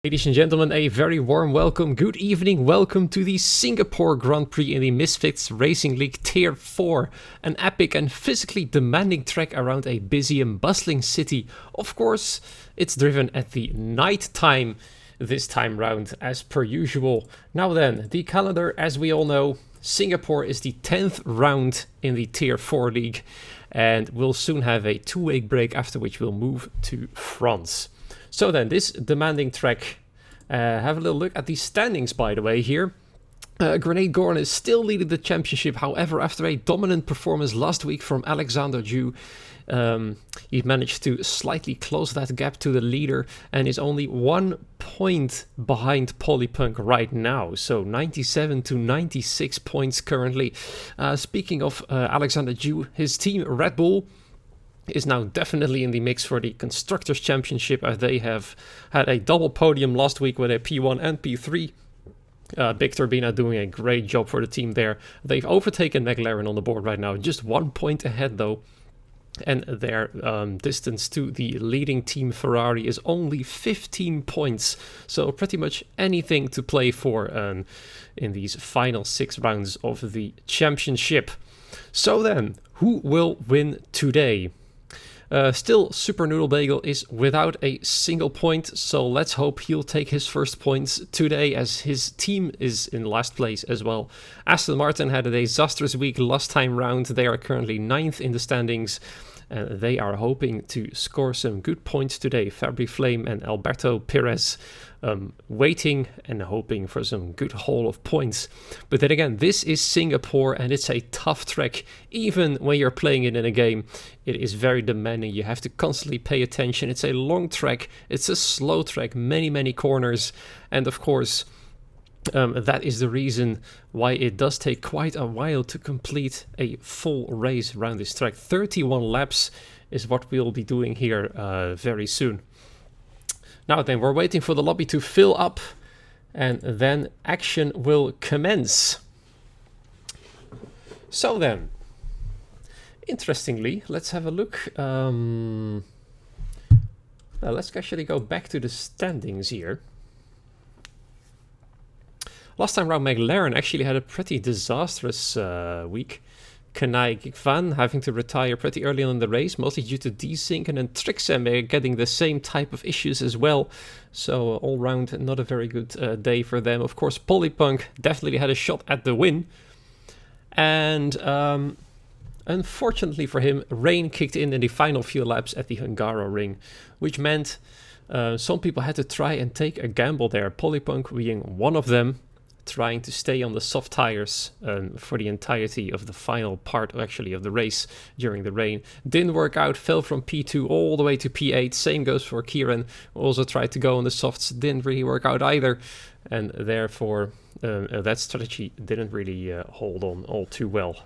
Ladies and gentlemen, a very warm welcome, good evening, welcome to the Singapore Grand Prix in the Misfits Racing League Tier 4. An epic and physically demanding track around a busy and bustling city. Of course, it's driven at the night time this time round, as per usual. Now then, the calendar, as we all know, Singapore is the 10th round in the Tier 4 league, and we'll soon have a 2-week break, after which we'll move to France. So then, this demanding track, have a little look at the standings, by the way, here. Grenade Gorn is still leading the championship. However, after a dominant performance last week from Alexander Ju, he managed to slightly close that gap to the leader and is only 1 point behind Polypunk right now. So 97 to 96 points currently. Speaking of Alexander Ju, his team Red Bull is now definitely in the mix for the Constructors' Championship, as they have had a double podium last week with a P1 and P3. Big Turbina doing a great job for the team there. They've overtaken McLaren on the board right now, just 1 point ahead though. And their distance to the leading team Ferrari is only 15 points. So pretty much anything to play for in these final 6 rounds of the championship. So then, who will win today? Still, Super Noodle Bagel is without a single point, so let's hope he'll take his first points today, as his team is in last place as well. Aston Martin had a disastrous week last time round. They are currently 9th in the standings, and they are hoping to score some good points today. Fabry Flame and Alberto Perez waiting and hoping for some good haul of points. But then again, this is Singapore and it's a tough track. Even when you're playing it in a game, it is very demanding. You have to constantly pay attention. It's a long track, it's a slow track, many corners, and of course that is the reason why it does take quite a while to complete a full race around this track. 31 laps is what we'll be doing here very soon. Now then, we're waiting for the lobby to fill up, and then action will commence. So then, interestingly, let's have a look. Let's actually go back to the standings here. Last time round, McLaren actually had a pretty disastrous week. Kanai Gikvan having to retire pretty early on in the race, mostly due to desync, and then Trixem getting the same type of issues as well. So all round, not a very good day for them. Of course, Polypunk definitely had a shot at the win. And unfortunately for him, rain kicked in the final few laps at the Hungaroring, which meant some people had to try and take a gamble there. Polypunk being one of them, trying to stay on the soft tires for the entirety of the final part of the race during the rain. Didn't work out, fell from P2 all the way to P8. Same goes for Kieran, also tried to go on the softs, didn't really work out either, and therefore that strategy didn't really hold on all too well.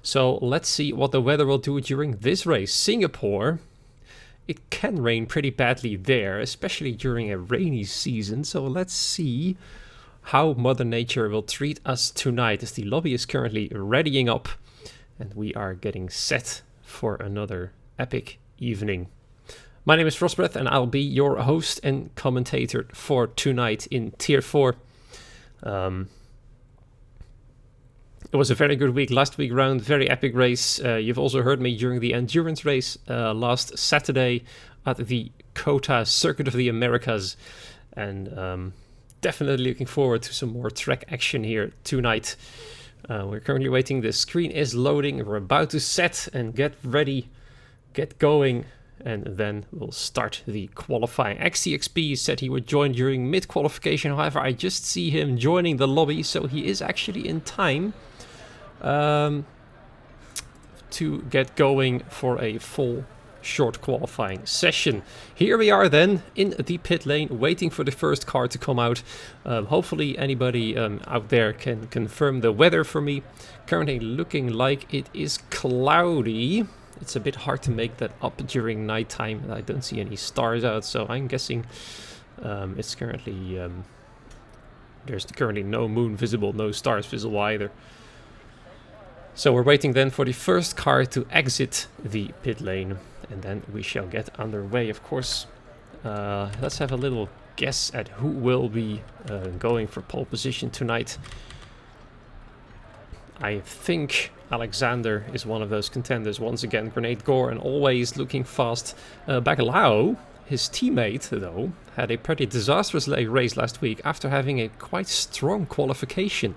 So let's see what the weather will do during this race. Singapore, it can rain pretty badly there, especially during a rainy season, so let's see how Mother Nature will treat us tonight, as the lobby is currently readying up and we are getting set for another epic evening. My name is Frostbreath and I'll be your host and commentator for tonight in Tier 4. It was a very good week last week round, very epic race. You've also heard me during the endurance race last Saturday at the COTA Circuit of the Americas, and definitely looking forward to some more track action here tonight. We're currently waiting. The screen is loading. We're about to set and get ready, get going, and then we'll start the qualifying. XTXP said he would join during mid-qualification. However, I just see him joining the lobby, so he is actually in time to get going for a full short qualifying session. Here we are then in the pit lane, waiting for the first car to come out. Hopefully anybody out there can confirm the weather for me. Currently looking like it is cloudy. It's a bit hard to make that up during nighttime. I don't see any stars out, so I'm guessing it's currently there's currently no moon visible, no stars visible either. So we're waiting then for the first car to exit the pit lane, and then we shall get underway. Of course, let's have a little guess at who will be going for pole position tonight. I think Alexander is one of those contenders. Once again, Grenade Gore and always looking fast. Bacalao, his teammate, though, had a pretty disastrous race last week after having a quite strong qualification.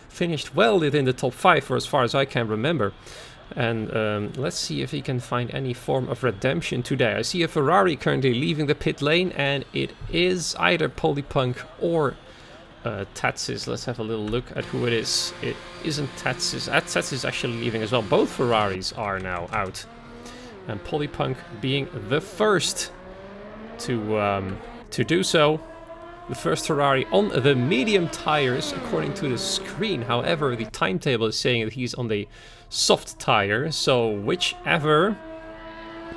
Finished well within the top 5 for as far as I can remember. And let's see if he can find any form of redemption today. I see a Ferrari currently leaving the pit lane, and it is either Polypunk or Tatsis. Let's have a little look at who it is. It isn't Tatsis. Tatsis is actually leaving as well. Both Ferraris are now out. And Polypunk being the first to do so. The first Ferrari on the medium tires, according to the screen. However, the timetable is saying that he's on the soft tire. So whichever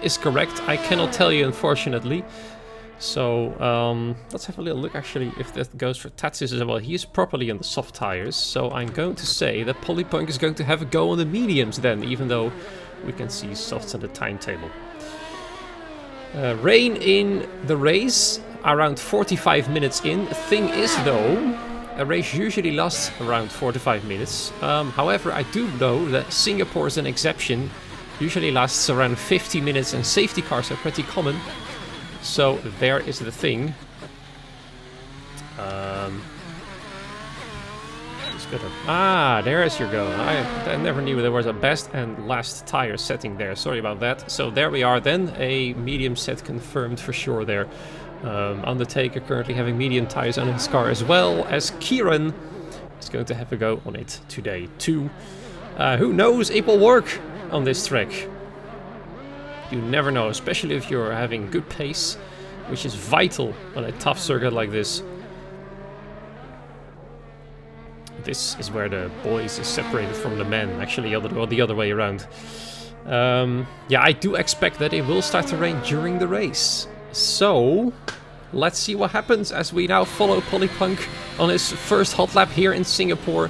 is correct, I cannot tell you, unfortunately. So let's have a little look actually if that goes for Tatsis as well. He is properly on the soft tires. So I'm going to say that Polypunk is going to have a go on the mediums then, even though we can see softs on the timetable. Rain in the race, around 45 minutes in. Thing is though, a race usually lasts around 4 to 5 minutes. However, I do know that Singapore is an exception. Usually lasts around 50 minutes and safety cars are pretty common. So there is the thing. There's your go. I never knew there was a best and last tire setting there. Sorry about that. So there we are then. A medium set confirmed for sure there. Undertaker currently having medium tires on his car, as well as Kieran is going to have a go on it today too. Who knows, it will work on this track. You never know, especially if you're having good pace, which is vital on a tough circuit like this. This is where the boys is separated from the men, actually the other way around. Yeah, I do expect that it will start to rain during the race. So, let's see what happens as we now follow Polypunk on his first hot lap here in Singapore.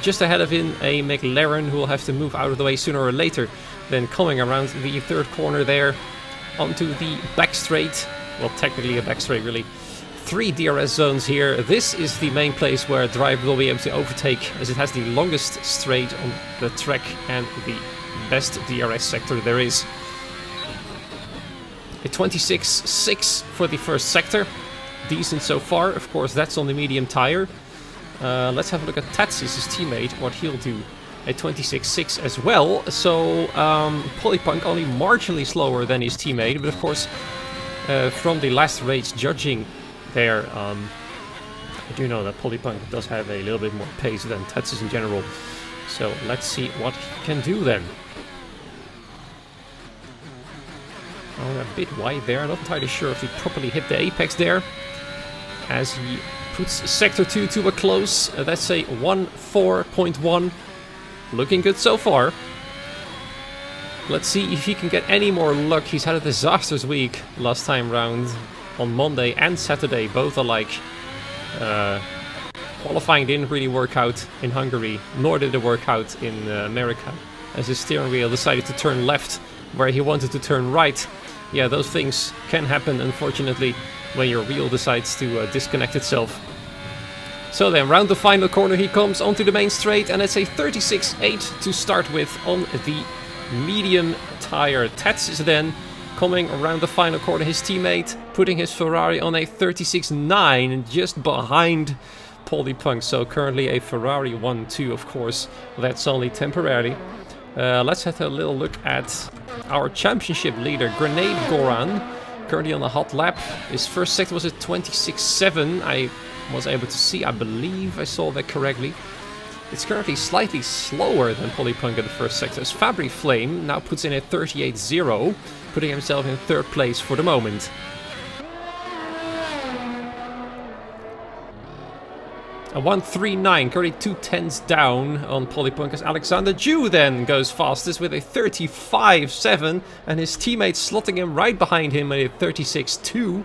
Just ahead of him, a McLaren who will have to move out of the way sooner or later. Then coming around the third corner there, onto the back straight. Well, technically a back straight, really. 3 DRS zones here. This is the main place where a driver will be able to overtake, as it has the longest straight on the track and the best DRS sector there is. A 26.6 for the first sector. Decent so far. Of course, that's on the medium tire. Let's have a look at Tatsis, his teammate, what he'll do. A 26.6 as well. So Polypunk only marginally slower than his teammate. But of course, from the last race judging there, I do know that Polypunk does have a little bit more pace than Tatsis in general. So let's see what he can do then. Oh, a bit wide there. Not entirely sure if he properly hit the apex there. As he puts Sector 2 to a close. That's a 1.4.1. Looking good so far. Let's see if he can get any more luck. He's had a disastrous week last time round. On Monday and Saturday, both alike. Qualifying didn't really work out in Hungary, nor did it work out in America, as his steering wheel decided to turn left where he wanted to turn right. Yeah, those things can happen, unfortunately, when your wheel decides to disconnect itself. So then, round the final corner he comes onto the main straight, and it's a 36.8 to start with on the medium tire. Tatsis then coming around the final corner, his teammate putting his Ferrari on a 36.9 just behind Polypunk. So currently a Ferrari 1-2, of course. That's only temporary. Let's have a little look at our championship leader, Grenade Goran. Currently on a hot lap. His first sector was at 26.7. I was able to see, I believe I saw that correctly. It's currently slightly slower than Polypunk in the first sector. As Fabry Flame now puts in a 38.0, putting himself in third place for the moment. A 1.39, currently 2/10 down on Polypunk, as Alexander Jew then goes fastest with a 35.7, and his teammate slotting him right behind him at a 36.2.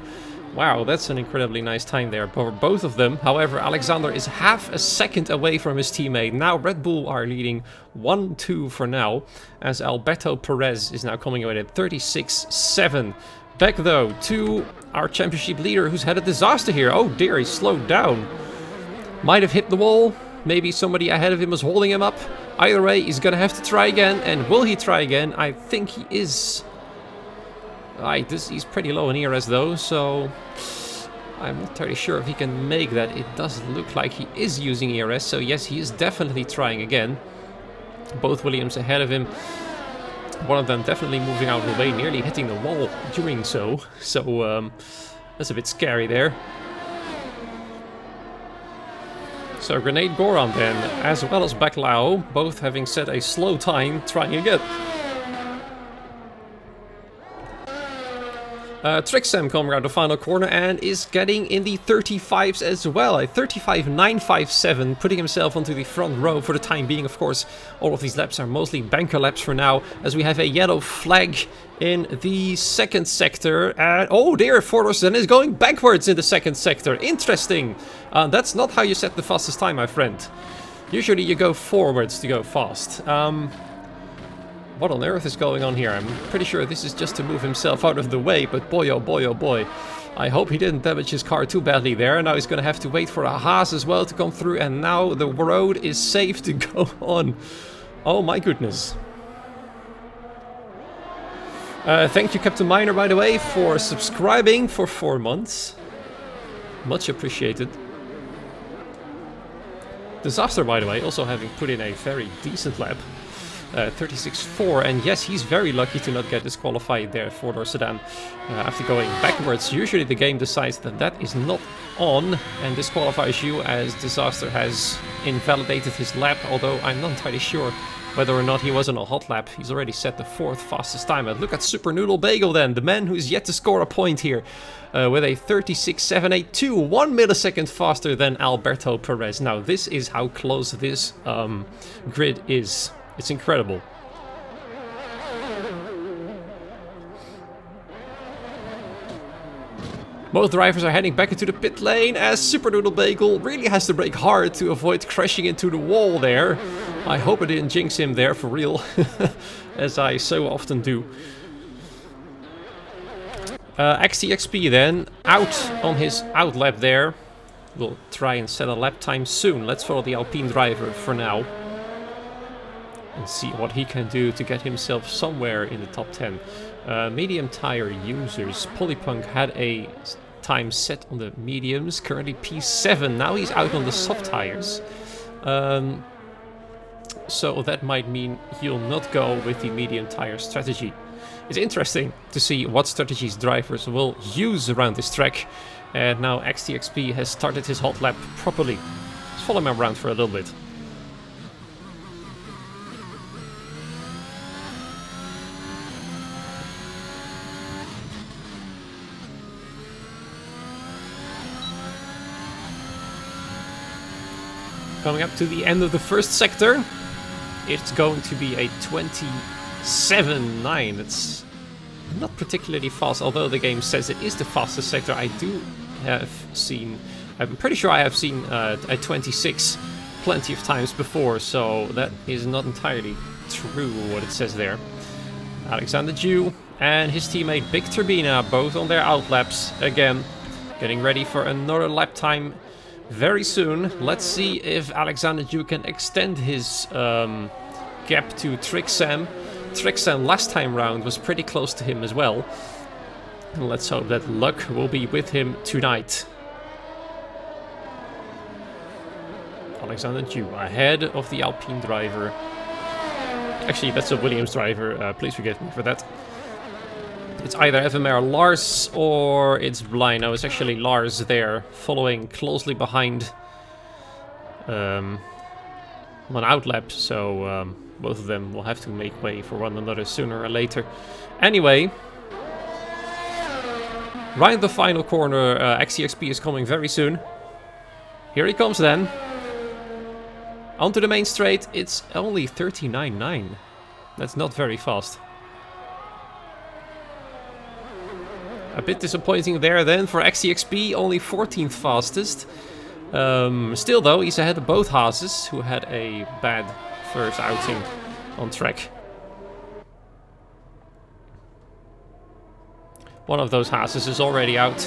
Wow, that's an incredibly nice time there for both of them. However, Alexander is half a second away from his teammate. Now Red Bull are leading 1-2 for now, as Alberto Perez is now coming away at 36.7. Back though to our championship leader who's had a disaster here. Oh dear, he slowed down. Might have hit the wall. Maybe somebody ahead of him was holding him up. Either way, he's gonna have to try again. And will he try again? I think he is. He's pretty low in ERS though, so I'm not entirely sure if he can make that. It does look like he is using ERS, so yes, he is definitely trying again. Both Williams ahead of him. One of them definitely moving out of the way, nearly hitting the wall doing so. So that's a bit scary there. So Grenade Goron then, as well as Baclao, both having set a slow time, trying again. Trixem coming around the final corner and is getting in the 35s as well. A 35.957, putting himself onto the front row for the time being. Of course, all of these laps are mostly banker laps for now, as we have a yellow flag in the second sector. And oh dear, Fordersen is going backwards in the second sector. Interesting. That's not how you set the fastest time, my friend. Usually you go forwards to go fast. What on earth is going on here? I'm pretty sure this is just to move himself out of the way, but boy oh boy oh boy. I hope he didn't damage his car too badly there. Now he's going to have to wait for a Haas as well to come through, and now the road is safe to go on. Oh my goodness. Thank you, Captain Miner, by the way, for subscribing for 4 months. Much appreciated. Disaster, by the way, also having put in a very decent lap. 36.4, and yes, he's very lucky to not get disqualified there for the sedan after going backwards. Usually the game decides that that is not on and disqualifies you, as Disaster has invalidated his lap, although I'm not entirely sure whether or not he was on a hot lap. He's already set the 4th fastest time. And look at Super Noodle Bagel then, the man who's yet to score a point here, with a 36.782, 1 millisecond faster than Alberto Perez. Now this is how close this grid is. It's incredible. Both drivers are heading back into the pit lane as Super Noodle Bagel really has to brake hard to avoid crashing into the wall there. I hope I didn't jinx him there for real, as I so often do. XTXP then, out on his out lap there. We'll try and set a lap time soon. Let's follow the Alpine driver for now. And see what he can do to get himself somewhere in the top 10. Medium tire users. Polypunk had a time set on the mediums, currently P7. Now he's out on the soft tires. So that might mean he'll not go with the medium tire strategy. It's interesting to see what strategies drivers will use around this track. And now XTXP has started his hot lap properly. Let's follow him around for a little bit. Coming up to the end of the first sector, it's going to be a 27.9. It's not particularly fast, although the game says it is the fastest sector. I do have seen, I'm pretty sure I have seen a 26 plenty of times before, so that is not entirely true what it says there. Alexander Jew and his teammate Big Turbina, both on their outlaps again, getting ready for another lap time very soon. Let's see if Alexander Jew can extend his gap to Trixem. Trixem last time round was pretty close to him as well. And let's hope that luck will be with him tonight. Alexander Jew ahead of the Alpine driver. Actually, that's a Williams driver. Please forgive me for that. It's either Evemer Lars or it's Blind. No, it's actually Lars there, following closely behind on outlap, so both of them will have to make way for one another sooner or later. Anyway, right in the final corner, XTXP is coming very soon. Here he comes then. Onto the main straight, it's only 39.9. That's not very fast. A bit disappointing there then for XTXP, only 14th fastest. Still though, he's ahead of both Haases, who had a bad first outing on track. One of those Haases is already out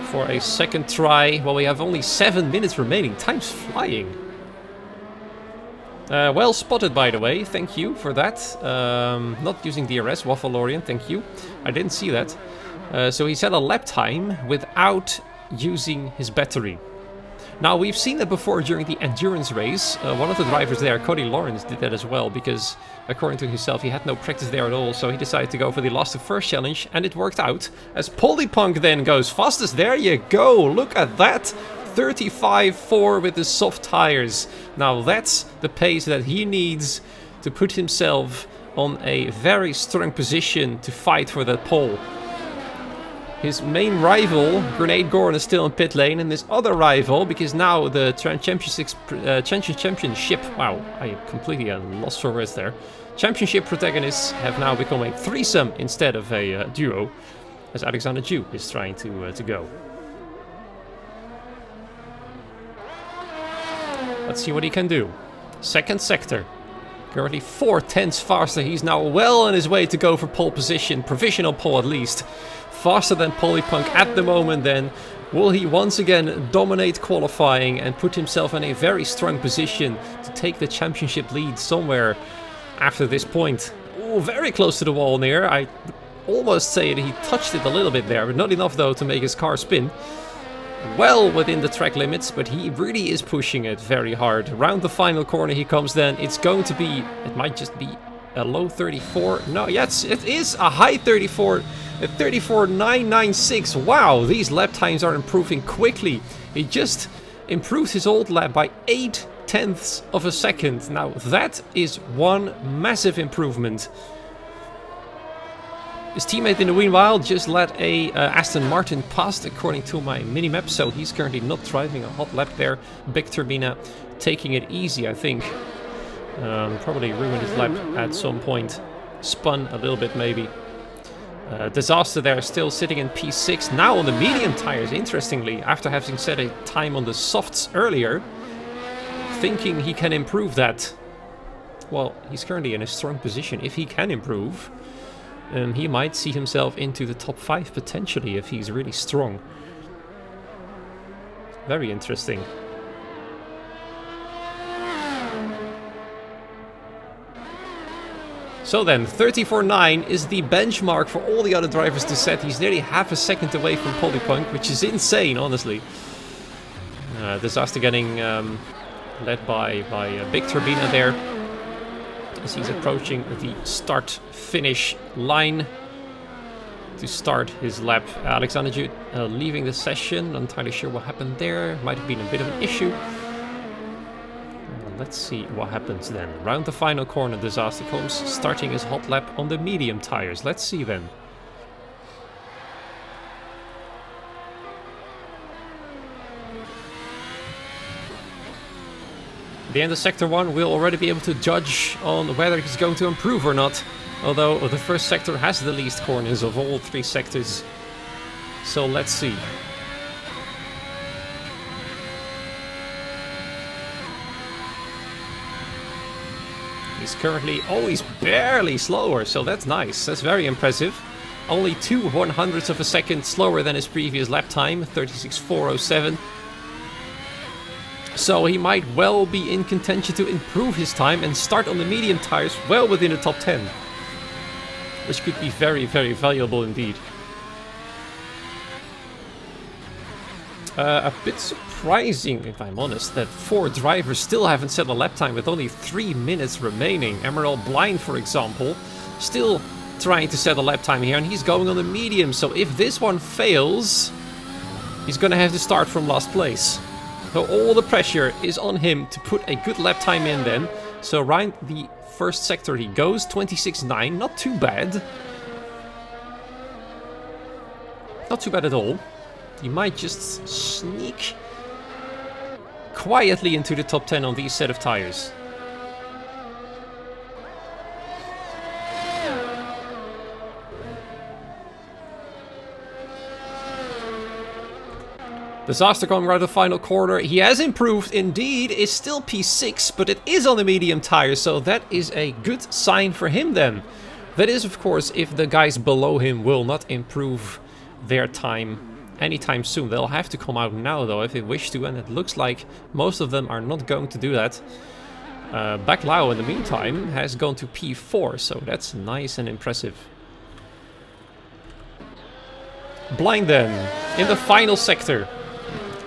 for a second try. Well, we have only 7 minutes remaining. Time's flying. Well spotted, by the way. Thank you for that. Not using DRS, Waffleorian. Thank you. I didn't see that. So he set a lap time without using his battery. Now, we've seen that before during the endurance race. One of the drivers there, Cody Lawrence, did that as well because, according to himself, he had no practice there at all. So he decided to go for the last to first challenge, and it worked out. As Polypunk then goes fastest. There you go. Look at that. 35.4 with the soft tires. Now that's the pace that he needs to put himself on a very strong position to fight for that pole. His main rival, Grenade Goran, is still in pit lane, and his other rival, because now the championship, wow, I completely lost for words there. Championship protagonists have now become a threesome instead of a duo, as Alexander Jew is trying to go. Let's see what he can do. Second sector. Currently 4/10 faster. He's now well on his way to go for pole position. Provisional pole at least. Faster than Polypunk at the moment then. Will he once again dominate qualifying and put himself in a very strong position to take the championship lead somewhere after this point? Ooh, very close to the wall near. I almost say that he touched it a little bit there, but not enough though to make his car spin. Well within the track limits, but he really is pushing it very hard. Around the final corner he comes then. It's going to be, it might just be a low 34. No, yes, it is a high 34. A 34.996. Wow, these lap times are improving quickly. He just improved his old lap by 0.8 of a second. Now that is one massive improvement. His teammate in the meanwhile just let a Aston Martin past according to my minimap, so he's currently not driving a hot lap there. Big Turbina taking it easy, I think. Probably ruined his lap at some point. Spun a little bit maybe. Disaster there, still sitting in P6. Now on the medium tires, interestingly, after having set a time on the softs earlier. Thinking he can improve that. Well, he's currently in a strong position. If he can improve, he might see himself into the top 5 potentially if he's really strong. Very interesting. So then, 34.9 is the benchmark for all the other drivers to set. He's nearly half a second away from Polypunk, which is insane, honestly. Disaster getting led by Big Turbina there. As he's approaching the start-finish line to start his lap. Alexander Jude leaving the session. Not entirely sure what happened there. Might have been a bit of an issue. Let's see what happens then. Round the final corner, Disaster comes, starting his hot lap on the medium tires. Let's see then. At the end of Sector 1, we'll already be able to judge on whether he's going to improve or not. Although the first sector has the least corners of all 3 sectors. So let's see. He's currently always barely slower, so that's nice. That's very impressive. Only 0.02 of a second slower than his previous lap time, 36.407. So he might well be in contention to improve his time and start on the medium tires well within the top 10. Which could be very, very valuable indeed. A bit surprising, if I'm honest, that 4 drivers still haven't set a lap time with only 3 minutes remaining. Emerald Blind, for example, still trying to set a lap time here, and he's going on the medium. So if this one fails, he's gonna have to start from last place. So all the pressure is on him to put a good lap time in then. So around the first sector he goes, 26.9, not too bad. Not too bad at all. He might just sneak quietly into the top 10 on these set of tires. Disaster coming around the final corner. He has improved indeed, is still P6, but it is on the medium tires, so that is a good sign for him then. That is, of course, if the guys below him will not improve their time anytime soon. They'll have to come out now, though, if they wish to, and it looks like most of them are not going to do that. Backlao, in the meantime, has gone to P4, so that's nice and impressive. Blind then, in the final sector.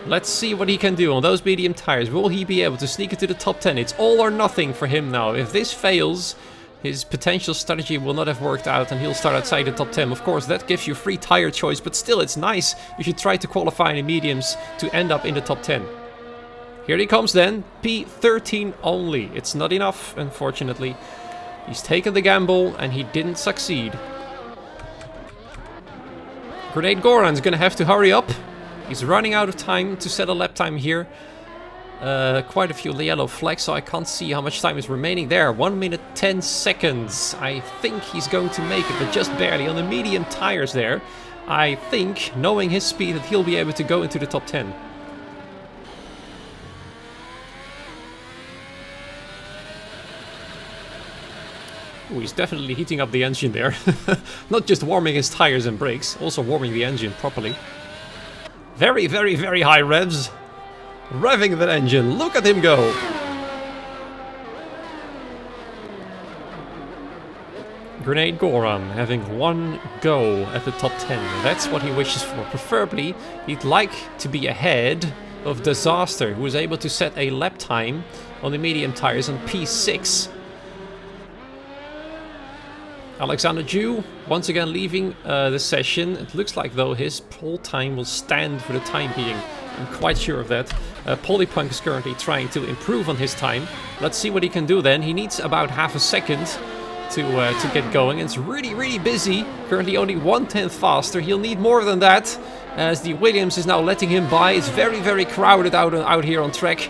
Let's see what he can do on those medium tires. Will he be able to sneak into the top 10? It's all or nothing for him now. If this fails, his potential strategy will not have worked out and he'll start outside the top 10. Of course, that gives you free tire choice, but still, it's nice. You should try to qualify in the mediums to end up in the top 10. Here he comes then, P13 only. It's not enough, unfortunately. He's taken the gamble and he didn't succeed. Grenade Goran's gonna have to hurry up. He's running out of time to set a lap time here. Quite a few yellow flags, so I can't see how much time is remaining there. 1 minute 10 seconds. I think he's going to make it, but just barely on the medium tires there. I think, knowing his speed, that he'll be able to go into the top 10. Ooh, he's definitely heating up the engine there. Not just warming his tires and brakes, also warming the engine properly. Very, very, very high revs. Revving that engine. Look at him go. Grenade Goran having one go at the top 10. That's what he wishes for. Preferably, he'd like to be ahead of Disaster, who was able to set a lap time on the medium tires on P6. Alexander Jew once again leaving the session. It looks like, though, his pole time will stand for the time being. I'm quite sure of that. Polypunk is currently trying to improve on his time. Let's see what he can do then. He needs about half a second to get going. It's really, really busy. Currently only 1/10 faster. He'll need more than that, as the Williams is now letting him by. It's very, very crowded out here on track.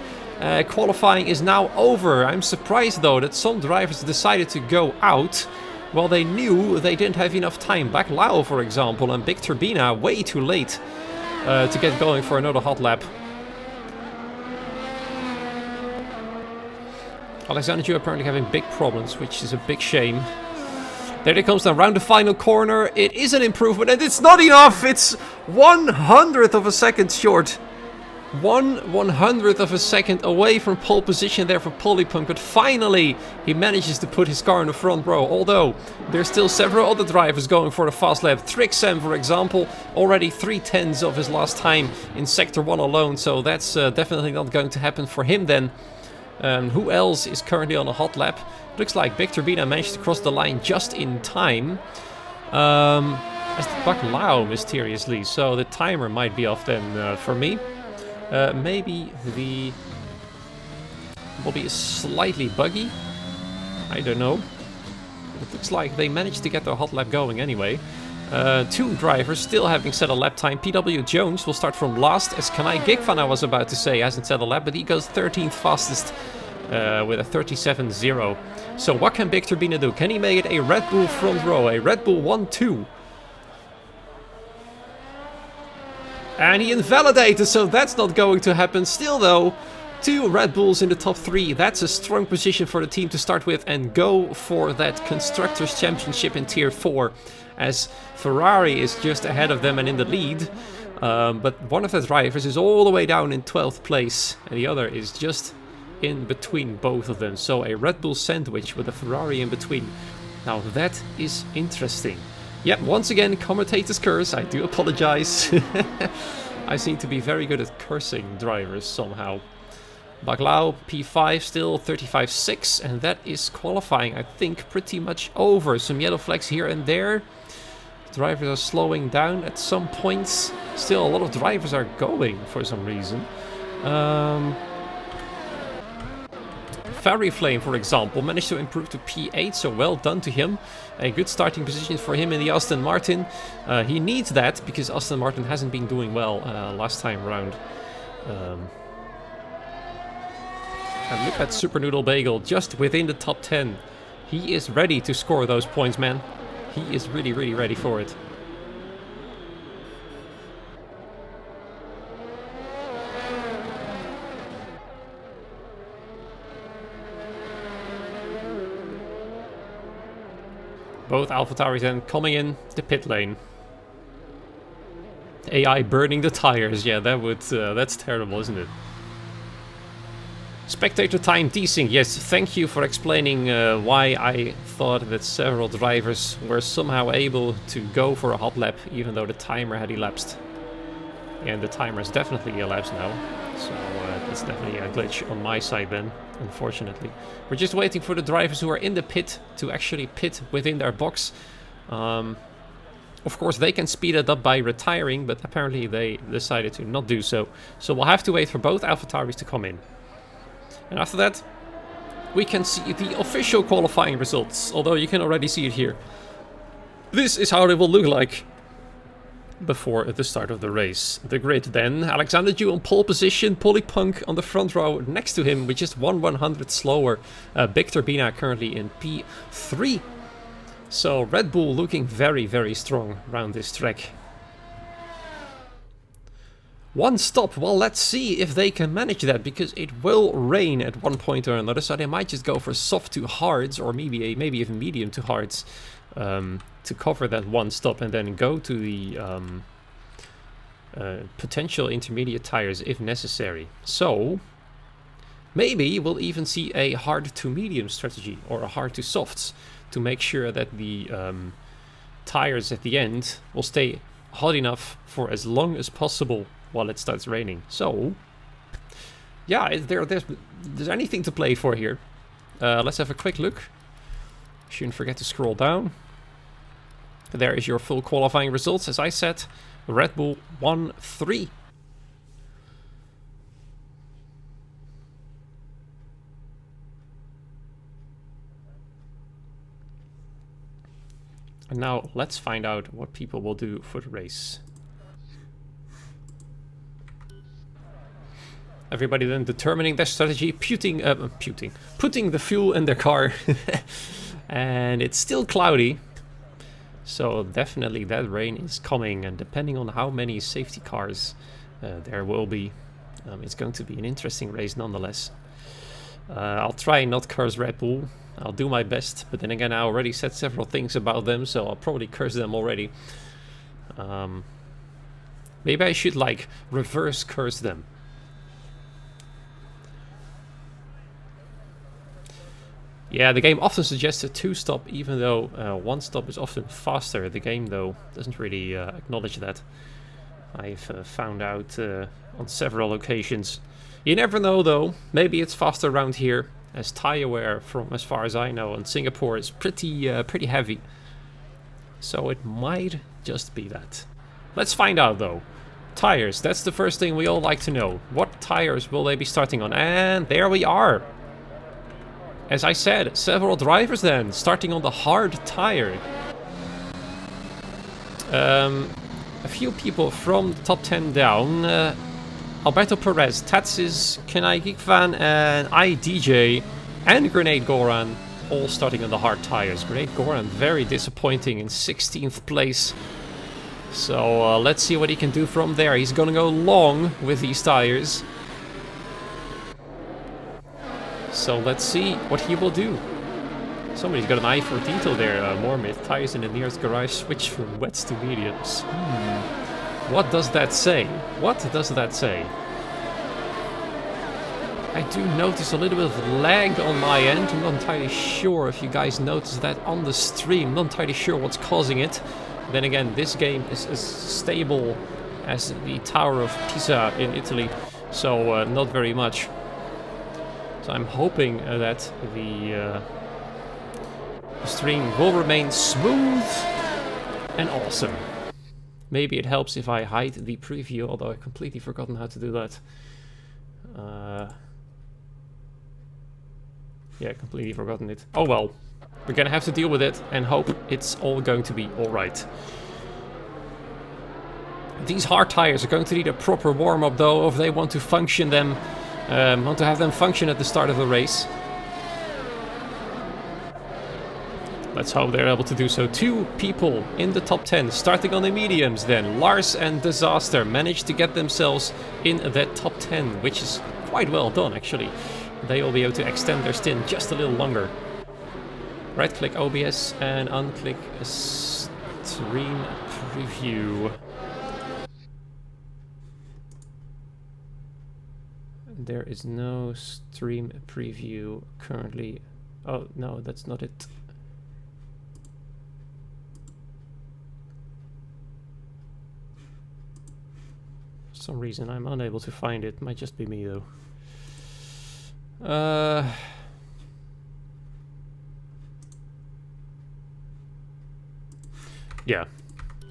Qualifying is now over. I'm surprised, though, that some drivers decided to go out. Well, they knew they didn't have enough time. Backlao, for example, and Big Turbina way too late to get going for another hot lap. Alexander Jew apparently having big problems, which is a big shame. There it comes now, round the final corner. It is an improvement, and it's not enough. It's 1/100th of a second short. 1/100th of a second away from pole position there for Polypunk, but finally he manages to put his car in the front row, although there's still several other drivers going for the fast lap. Trixem, for example, already 3/10 of his last time in Sector 1 alone, so that's definitely not going to happen for him then. Who else is currently on a hot lap? Looks like Big Turbina managed to cross the line just in time. As the Backlao, mysteriously, so the timer might be off then for me. Maybe the will be slightly buggy. I don't know. It looks like they managed to get their hot lap going anyway. Two drivers still having set a lap time. PW Jones will start from last, as Kanai Gigfan, I was about to say, hasn't set a lap, but he goes 13th fastest with a 37.0. So what can Big Turbina do? Can he make it a Red Bull front row, a Red Bull 1-2? And he invalidated, so that's not going to happen. Still, though, 2 Red Bulls in the top 3. That's a strong position for the team to start with and go for that Constructors' Championship in Tier 4, as Ferrari is just ahead of them and in the lead. But one of the drivers is all the way down in 12th place, and the other is just in between both of them. So a Red Bull sandwich with a Ferrari in between. Now that is interesting. Yep, once again, commentator's curse. I do apologize. I seem to be very good at cursing drivers somehow. Backlao, P5 still, 35.6, and that is qualifying, I think, pretty much over. Some yellow flags here and there. Drivers are slowing down at some points. Still, a lot of drivers are going for some reason. Fairy Flame, for example, managed to improve to P8, so well done to him. A good starting position for him in the Aston Martin. He needs that, because Aston Martin hasn't been doing well last time around. And look at Super Noodle Bagel, just within the top 10. He is ready to score those points, man. He is really, really ready for it. Both AlphaTauris then coming in the pit lane. AI burning the tires. Yeah, that's terrible, isn't it? Spectator time desync. Yes, thank you for explaining why I thought that several drivers were somehow able to go for a hot lap even though the timer had elapsed. And the timer has definitely elapsed now. So that's definitely a glitch on my side then, unfortunately. We're just waiting for the drivers who are in the pit to actually pit within their box. Of course, they can speed it up by retiring, but apparently they decided to not do so. So we'll have to wait for both AlphaTauris to come in. And after that, we can see the official qualifying results, although you can already see it here. This is how they will look like before the start of the race. The grid then, Alexander Dew on pole position, Polypunk on the front row next to him with just 1/100 slower. Big Turbina currently in P3. So Red Bull looking very, very strong around this track. One stop, well, let's see if they can manage that, because it will rain at one point or another, so they might just go for soft to hards, or maybe even medium to hards, to cover that one stop, and then go to the potential intermediate tires if necessary. So maybe we'll even see a hard to medium strategy, or a hard to softs, to make sure that the tires at the end will stay hot enough for as long as possible while it starts raining. So yeah, there's anything to play for here. Let's have a quick look. Shouldn't forget to scroll down. There is your full qualifying results. As I said, Red Bull 1-3. And now let's find out what people will do for the race. Everybody then determining their strategy, putting the fuel in their car. And it's still cloudy. So definitely that rain is coming, and depending on how many safety cars there will be, it's going to be an interesting race nonetheless. I'll try not curse Red Bull. I'll do my best, but then again I already said several things about them, so I'll probably curse them already. Maybe I should like reverse curse them. Yeah, the game often suggests a 2-stop, even though 1 stop is often faster. The game, though, doesn't really acknowledge that. I've found out on several occasions. You never know, though. Maybe it's faster around here, as tire wear, from as far as I know, in Singapore is pretty heavy. So it might just be that. Let's find out, though. Tires, that's the first thing we all like to know. What tires will they be starting on? And there we are. As I said, several drivers then, starting on the hard tire. A few people from the top 10 down. Alberto Perez, Tatsis, Kenai Geekvan, and IDJ, and Grenade Goran, all starting on the hard tires. Grenade Goran very disappointing in 16th place. So let's see what he can do from there. He's gonna go long with these tires. So let's see what he will do. Somebody's got an eye for detail there. Mormith, tires in the nearest garage, switch from wets to mediums. What does that say? What does that say? I do notice a little bit of lag on my end. I'm not entirely sure if you guys notice that on the stream. Not entirely sure what's causing it. Then again, this game is as stable as the Tower of Pisa in Italy. So not very much. So I'm hoping that the stream will remain smooth and awesome. Maybe it helps if I hide the preview, although I've completely forgotten how to do that. Yeah, completely forgotten it. Oh well, we're gonna have to deal with it and hope it's all going to be alright. These hard tires are going to need a proper warm-up though, if they want to function them. Want to have them function at the start of the race. Let's hope they're able to do so. 2 people in the top 10, starting on the mediums then. Lars and Disaster managed to get themselves in that top 10, which is quite well done actually. They will be able to extend their stint just a little longer. Right-click OBS and unclick Stream Preview. There is no Stream Preview currently. Oh, no, that's not it. For some reason I'm unable to find it. Might just be me though. Yeah,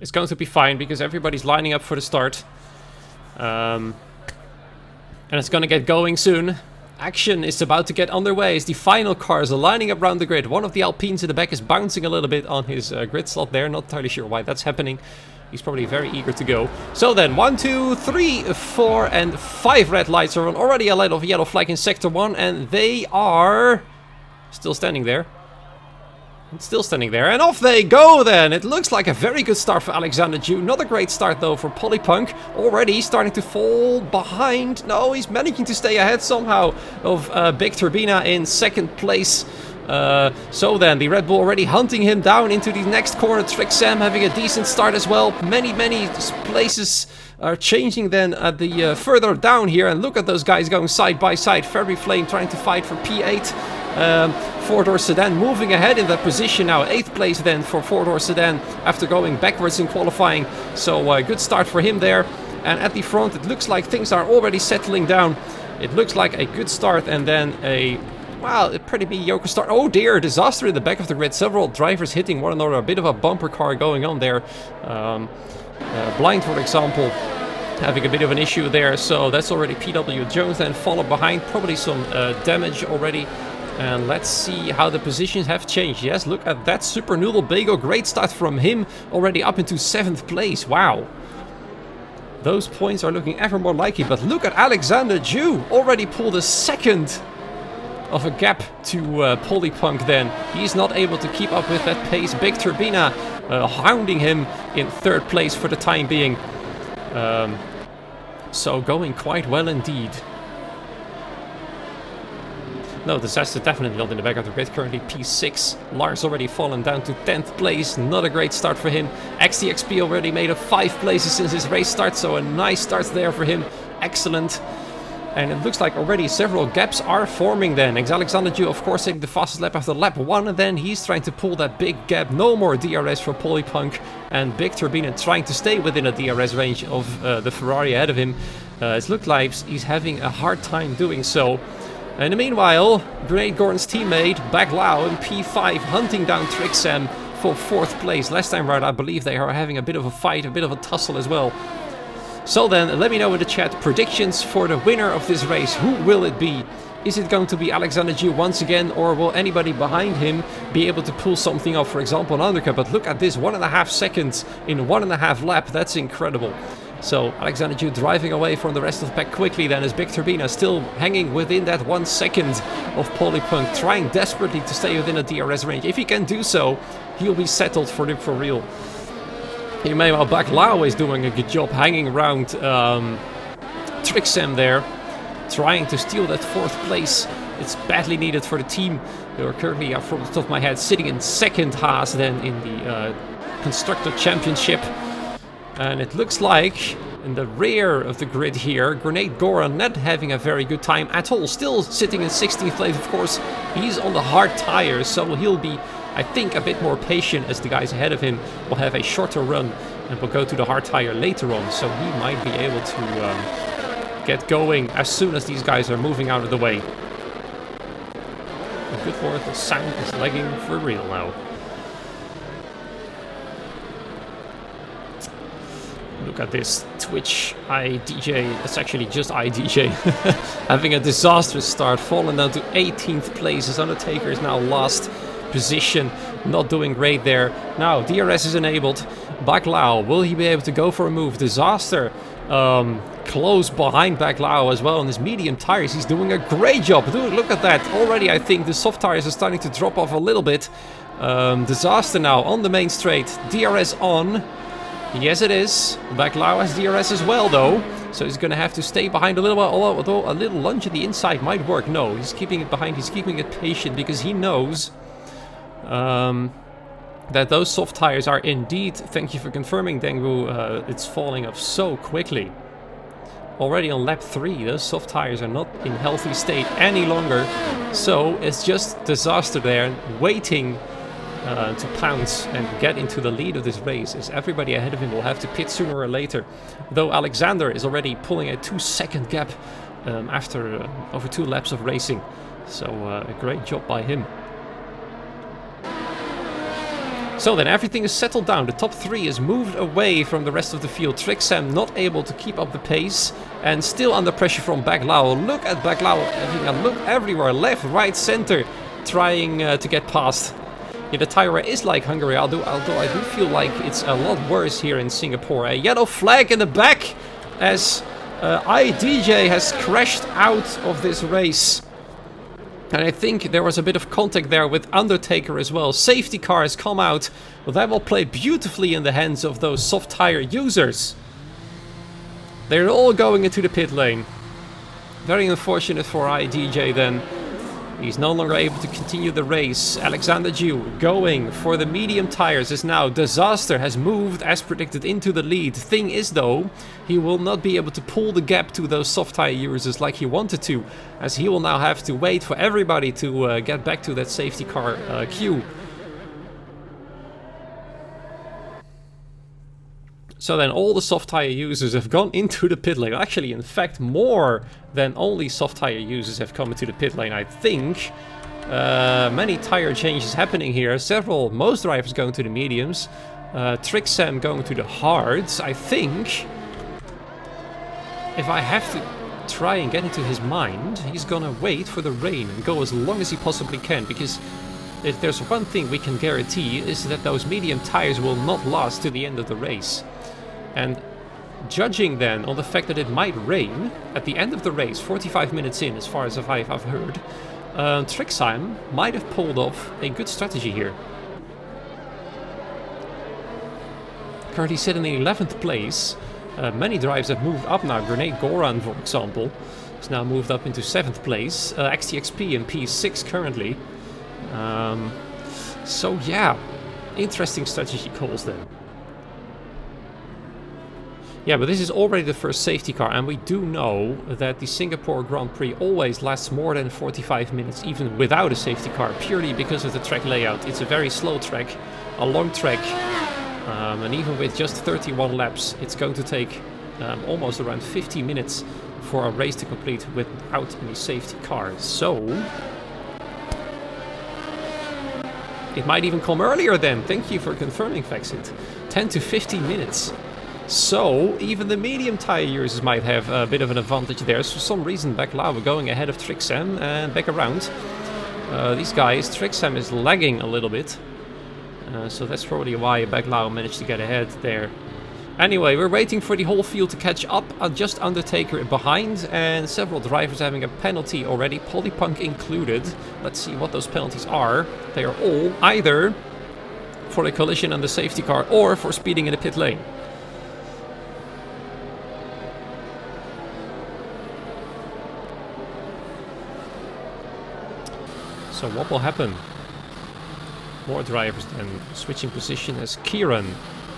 it's going to be fine because everybody's lining up for the start. And it's gonna get going soon. Action is about to get underway as the final cars are lining up around the grid. One of the Alpines in the back is bouncing a little bit on his grid slot there. Not entirely sure why that's happening. He's probably very eager to go. So then, 1, 2, 3, 4, and 5 red lights are on. Already a light of yellow flag in Sector 1, and they are still standing there. Still standing there, and off they go then! It looks like a very good start for Alexander Jew. Not a great start though for Polypunk. Already starting to fall behind. No, he's managing to stay ahead somehow of Big Turbina in second place. So then, the Red Bull already hunting him down into the next corner. Trixam having a decent start as well. Many places are changing then at the further down here. And look at those guys going side by side. Fairy Flame trying to fight for P8. Four-door sedan moving ahead in that position now. 8th place then for four-door sedan after going backwards in qualifying. So good start for him there. And at the front, it looks like things are already settling down. It looks like a good start and then a... Wow, a pretty mediocre start. Oh dear, disaster in the back of the grid. Several drivers hitting one another. A bit of a bumper car going on there. Blind, for example, having a bit of an issue there. So that's already PW Jones then followed behind. Probably some damage already. And let's see how the positions have changed. Yes, look at that. Super Noodle Bagel. Great start from him. Already up into 7th place. Wow. Those points are looking ever more likely. But look at Alexander Jew. Already pulled a second of a gap to Polypunk then. He's not able to keep up with that pace. Big Turbina hounding him in 3rd place for the time being. So going quite well indeed. No, the CEST is definitely not in the back of the grid. Currently P6. Lars already fallen down to 10th place. Not a great start for him. XTXP already made up 5 places since his race start. So a nice start there for him. Excellent. And it looks like already several gaps are forming then. Alexander Jew, of course, taking the fastest lap after lap 1. And then he's trying to pull that big gap. No more DRS for Polypunk. And Big Turbina trying to stay within a DRS range of the Ferrari ahead of him. It looks like he's having a hard time doing so. In the meanwhile, Grenade Goran's teammate, Baglau in P5, hunting down Trixam for 4th place. Last time round, I believe they are having a bit of a fight, a bit of a tussle as well. So then, let me know in the chat predictions for the winner of this race. Who will it be? Is it going to be Alexander Jew once again, or will anybody behind him be able to pull something off? For example, an undercut. But look at this, 1.5 seconds in 1.5 lap. That's incredible. So Alexander Jew driving away from the rest of the pack quickly then as Big Turbina still hanging within that 1 second of Polypunk, trying desperately to stay within a DRS range. If he can do so, he'll be settled for real. Meanwhile, Baglau is doing a good job hanging around Trixam there, trying to steal that 4th place. It's badly needed for the team. They are currently, from the top of my head, sitting in 2nd Haas then in the Constructor Championship. And it looks like in the rear of the grid here, Grenade Goran not having a very good time at all. Still sitting in 16th place, of course. He's on the hard tires, so he'll be, I think, a bit more patient as the guys ahead of him will have a shorter run and will go to the hard tire later on. So he might be able to get going as soon as these guys are moving out of the way. And good lord, the sound is lagging for real now. Look at this Twitch IDJ, it's actually just IDJ, having a disastrous start, fallen down to 18th place as Undertaker is now last position, not doing great there. Now DRS is enabled. Baglau, will he be able to go for a move? Disaster, close behind Baglau as well on his medium tires. He's doing a great job. Dude, look at that. Already I think the soft tires are starting to drop off a little bit. Disaster now on the main straight, DRS on. Yes, it is. Baglau has DRS as well, though. So he's going to have to stay behind a little while. Although a little lunge at the inside might work. No, he's keeping it behind. He's keeping it patient because he knows that those soft tires are indeed, thank you for confirming, Dengu, it's falling off so quickly. Already on lap 3, those soft tires are not in healthy state any longer. So it's just disaster there, waiting to pounce and get into the lead of this race, as everybody ahead of him will have to pit sooner or later. Though Alexander is already pulling a 2-second gap after over 2 laps of racing. So a great job by him. So then everything is settled down. The top 3 is moved away from the rest of the field. Trixam not able to keep up the pace and still under pressure from Baglao. Look at Baglao having a look everywhere, left, right, center, trying to get past. Yeah, the tire wear is like Hungary, although I do feel like it's a lot worse here in Singapore. A yellow flag in the back as IDJ has crashed out of this race. And I think there was a bit of contact there with Undertaker as well. Safety cars come out. Well, that will play beautifully in the hands of those soft tire users. They're all going into the pit lane. Very unfortunate for IDJ then. He's no longer able to continue the race. Alexander Jew going for the medium tires is now disaster, has moved as predicted into the lead. Thing is though, he will not be able to pull the gap to those soft tire users like he wanted to, as he will now have to wait for everybody to get back to that safety car queue. So then all the soft tire users have gone into the pit lane. Actually, in fact, more than only soft tire users have come into the pit lane, I think. Many tire changes happening here. Most drivers going to the mediums. Trixam going to the hards. I think, if I have to try and get into his mind, he's gonna wait for the rain and go as long as he possibly can. Because if there's one thing we can guarantee, is that those medium tires will not last to the end of the race. And judging then on the fact that it might rain at the end of the race, 45 minutes in, as far as I've heard, Trixheim might have pulled off a good strategy here. Currently sitting in 11th place. Many drivers have moved up now. Grenade Goran, for example, has now moved up into 7th place. XTXP in P6 currently. So yeah, interesting strategy calls then. Yeah, but this is already the first safety car, and we do know that the Singapore Grand Prix always lasts more than 45 minutes, even without a safety car, purely because of the track layout. It's a very slow track, a long track, and even with just 31 laps, it's going to take almost around 50 minutes for a race to complete without any safety cars. So it might even come earlier then. Thank you for confirming, Faxit. 10 to 15 minutes. So, even the medium tire users might have a bit of an advantage there. So for some reason, Baklava going ahead of Trixam and back around. These guys, Trixam is lagging a little bit. So that's probably why Baklava managed to get ahead there. Anyway, we're waiting for the whole field to catch up. Just Undertaker behind, and several drivers having a penalty already, Polypunk included. Let's see what those penalties are. They are all either for a collision on the safety car or for speeding in the pit lane. So what will happen? More drivers then switching position as Kieran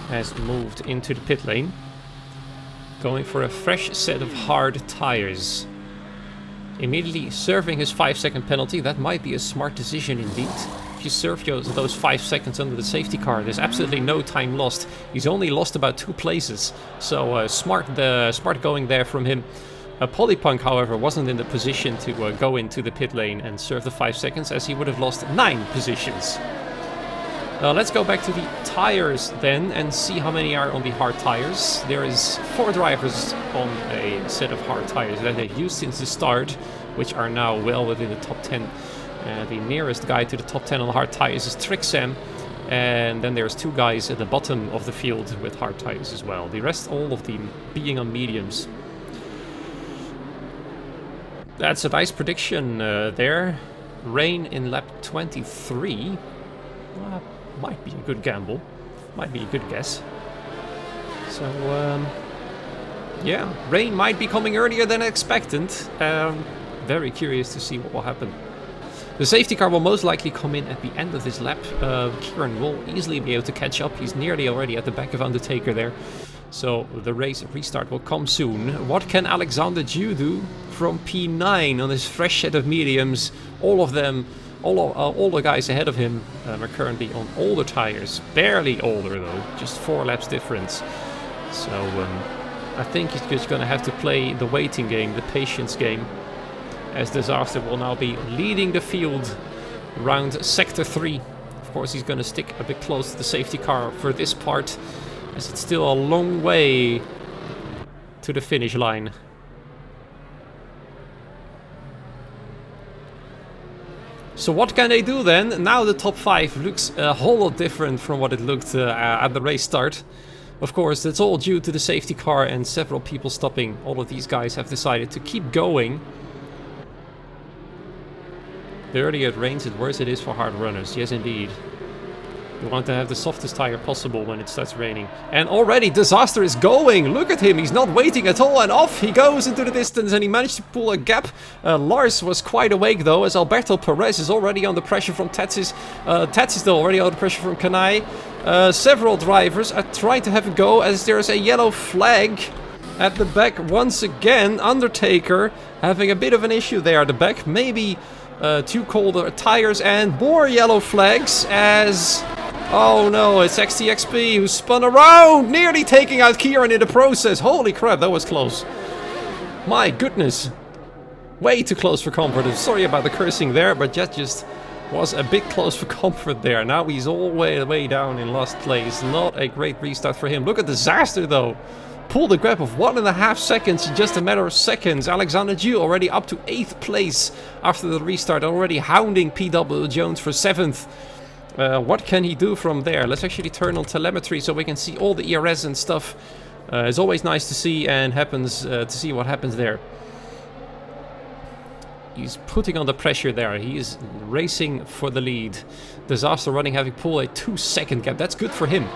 has moved into the pit lane. Going for a fresh set of hard tires. Immediately serving his 5-second penalty. That might be a smart decision indeed. If you serve those 5 seconds under the safety car, there's absolutely no time lost. He's only lost about 2 places. So smart going there from him. Polypunk, however, wasn't in the position to go into the pit lane and serve the 5 seconds, as he would have lost 9 positions. Let's go back to the tires then and see how many are on the hard tires. There is 4 drivers on a set of hard tires that they've used since the start, which are now well within the top 10. The nearest guy to the top 10 on hard tires is Trixam, and then there's 2 guys at the bottom of the field with hard tires as well. The rest, all of them being on mediums. That's a nice prediction there. Rain in lap 23. Might be a good gamble. Might be a good guess. So, yeah, rain might be coming earlier than expected. Very curious to see what will happen. The safety car will most likely come in at the end of this lap. Kieran will easily be able to catch up. He's nearly already at the back of Undertaker there. So the race restart will come soon. What can Alexander Jew do from P9 on his fresh set of mediums? All of them, all the guys ahead of him are currently on older tires. Barely older though, just 4 laps difference. So I think he's just going to have to play the waiting game, the patience game, as Disaster will now be leading the field around Sector 3. Of course, he's going to stick a bit close to the safety car for this part, as it's still a long way to the finish line. So what can they do then? Now the top 5 looks a whole lot different from what it looked at the race start. Of course, that's all due to the safety car and several people stopping. All of these guys have decided to keep going. The earlier it rains, the worse it is for hard runners. Yes, indeed. You want to have the softest tire possible when it starts raining. And already Disaster is going! Look at him, he's not waiting at all, and off he goes into the distance, and he managed to pull a gap. Lars was quite awake though, as Alberto Perez is already under pressure from Tatsis. Tatsis still already under pressure from Kanai. Several drivers are trying to have a go, as there's a yellow flag at the back once again. Undertaker having a bit of an issue there at the back. Maybe too cold tires, and more yellow flags as... Oh no, it's XTXP who spun around, nearly taking out Kieran in the process. Holy crap, that was close. My goodness. Way too close for comfort. I'm sorry about the cursing there, but that just was a bit close for comfort there. Now he's all way down in last place. Not a great restart for him. Look at Disaster though. Pulled a grab of 1.5 seconds in just a matter of seconds. Alexander Jew already up to 8th place after the restart. Already hounding PW Jones for 7th. What can he do from there? Let's actually turn on telemetry so we can see all the ERS and stuff. It's always nice to see and to see what happens there. He's putting on the pressure there. He is racing for the lead. Disaster running, having pulled a 2-second gap. That's good for him.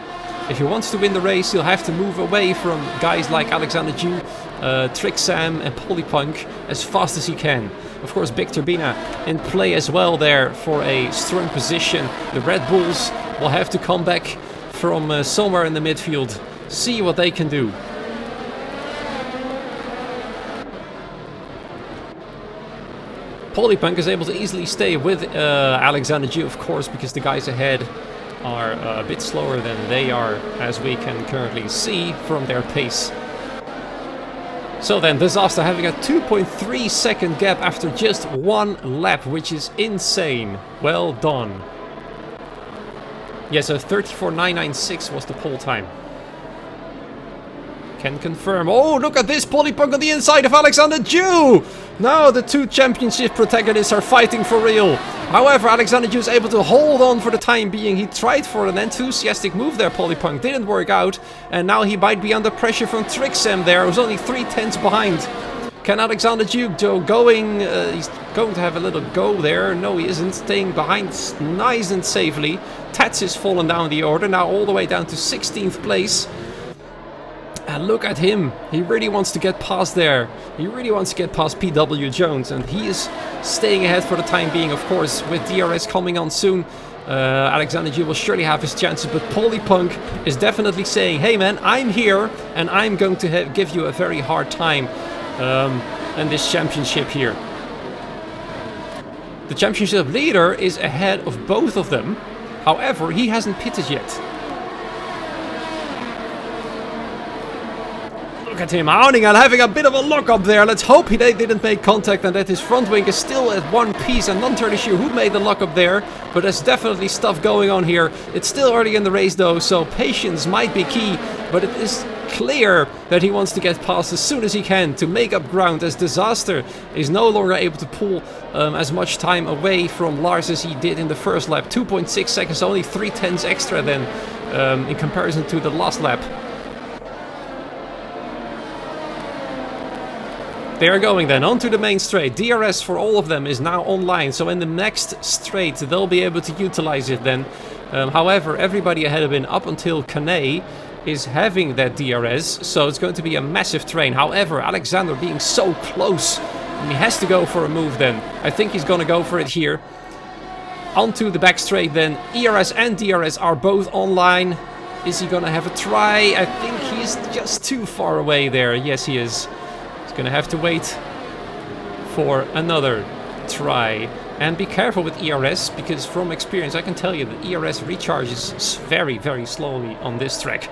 If he wants to win the race, he'll have to move away from guys like Alexander Jew, Trick Sam and Polypunk as fast as he can. Of course, Big Turbina in play as well there for a strong position. The Red Bulls will have to come back from somewhere in the midfield. See what they can do. Polypunk is able to easily stay with Alexander Jew, of course, because the guys ahead are a bit slower than they are, as we can currently see from their pace. So then, Disaster having a 2.3 second gap after just 1 lap, which is insane. Well done. Yeah, so 34.996 was the pole time. Can confirm. Oh, look at this Polypunk on the inside of Alexander Jew! Now the 2 championship protagonists are fighting for real. However, Alexander Jew is able to hold on for the time being. He tried for an enthusiastic move there, Polypunk. Didn't work out. And now he might be under pressure from Trixem there, who's only 3/10 behind. Can Alexander Jew going... he's going to have a little go there. No, he isn't. Staying behind nice and safely. Tats is fallen down the order. Now all the way down to 16th place. And look at him. He really wants to get past there. He really wants to get past PW Jones. And he is staying ahead for the time being, of course. With DRS coming on soon, Alexander Jew will surely have his chances. But Polypunk is definitely saying, hey man, I'm here. And I'm going to give you a very hard time in this championship here. The championship leader is ahead of both of them. However, he hasn't pitted yet. Look at him hounding and having a bit of a lock up there. Let's hope they didn't make contact and that his front wing is still at one piece. I'm not entirely sure who made the lock up there, but there's definitely stuff going on here. It's still early in the race though, so patience might be key, but it is clear that he wants to get past as soon as he can to make up ground, as Disaster is no longer able to pull as much time away from Lars as he did in the first lap. 2.6 seconds, only 3/10 extra then in comparison to the last lap. They are going then onto the main straight. DRS for all of them is now online, so in the next straight they'll be able to utilize it then. However, everybody ahead of him up until Kanei is having that DRS, so it's going to be a massive train. However, Alexander being so close, he has to go for a move then. I think he's going to go for it here. Onto the back straight then. ERS and DRS are both online. Is he gonna have a try? I think he's just too far away there. Yes, he is. He's gonna have to wait for another try. And be careful with ERS, because from experience I can tell you that ERS recharges very, very slowly on this track.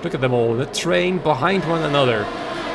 Look at them all, the train behind one another.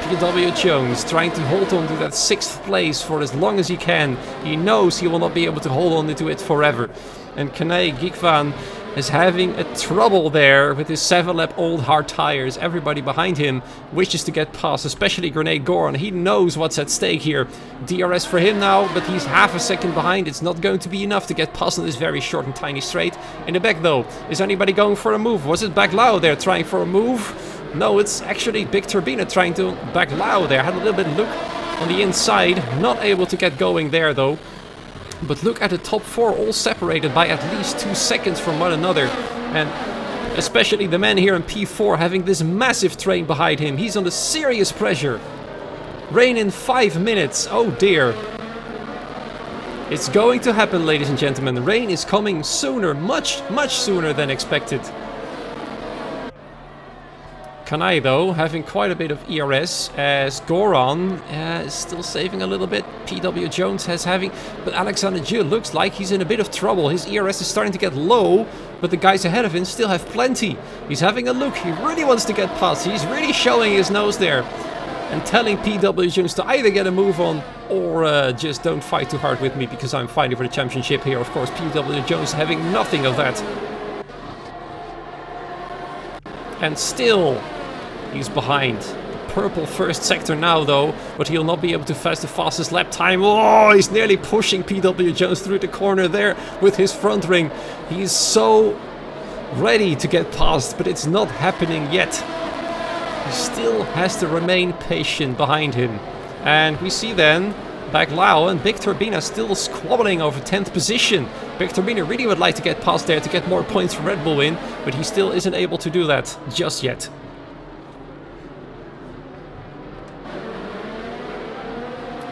PW Jones trying to hold on to that 6th place for as long as he can. He knows he will not be able to hold on to it forever. And Kanei Gikvan is having a trouble there with his 7-lap-old hard tires. Everybody behind him wishes to get past, especially Grenade Goran. He knows what's at stake here. DRS for him now, but he's half a second behind. It's not going to be enough to get past on this very short and tiny straight. In the back though, is anybody going for a move? Was it Baglao there trying for a move? No, it's actually Big Turbina trying to Baglao there. Had a little bit of look on the inside. Not able to get going there though. But look at the top 4, all separated by at least 2 seconds from one another. And especially the man here in P4 having this massive train behind him. He's under serious pressure. Rain in 5 minutes. Oh dear. It's going to happen, ladies and gentlemen. Rain is coming sooner, much sooner than expected. Kanai though, having quite a bit of ERS, as Goran is still saving a little bit. PW Jones has having, but Alexander Gill looks like he's in a bit of trouble. His ERS is starting to get low, but the guys ahead of him still have plenty. He's having a look, he really wants to get past. He's really showing his nose there and telling PW Jones to either get a move on or just don't fight too hard with me because I'm fighting for the championship here. Of course, PW Jones having nothing of that. And still he's behind. Purple first sector now though, but he'll not be able to fast the fastest lap time. Oh, he's nearly pushing PW Jones through the corner there with his front ring. He's so ready to get past, but it's not happening yet. He still has to remain patient behind him. And we see then Baglao and Big Turbina still squabbling over 10th position. Big Turbina really would like to get past there to get more points from Red Bull in, but he still isn't able to do that just yet.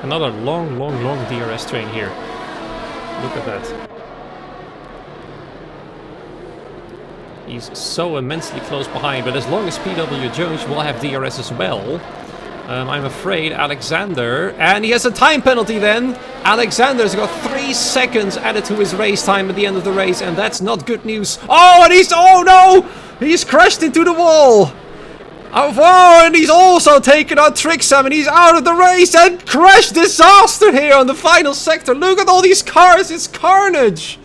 Another long DRS train here. Look at that. He's so immensely close behind, but as long as PW Jones will have DRS as well, I'm afraid Alexander... And he has a time penalty then! Alexander's got 3 seconds added to his race time at the end of the race, and that's not good news. Oh, and he's... Oh no! He's crashed into the wall! Oh, whoa, and he's also taken out Trixam, and he's out of the race, and crash disaster here on the final sector. Look at all these cars, it's carnage.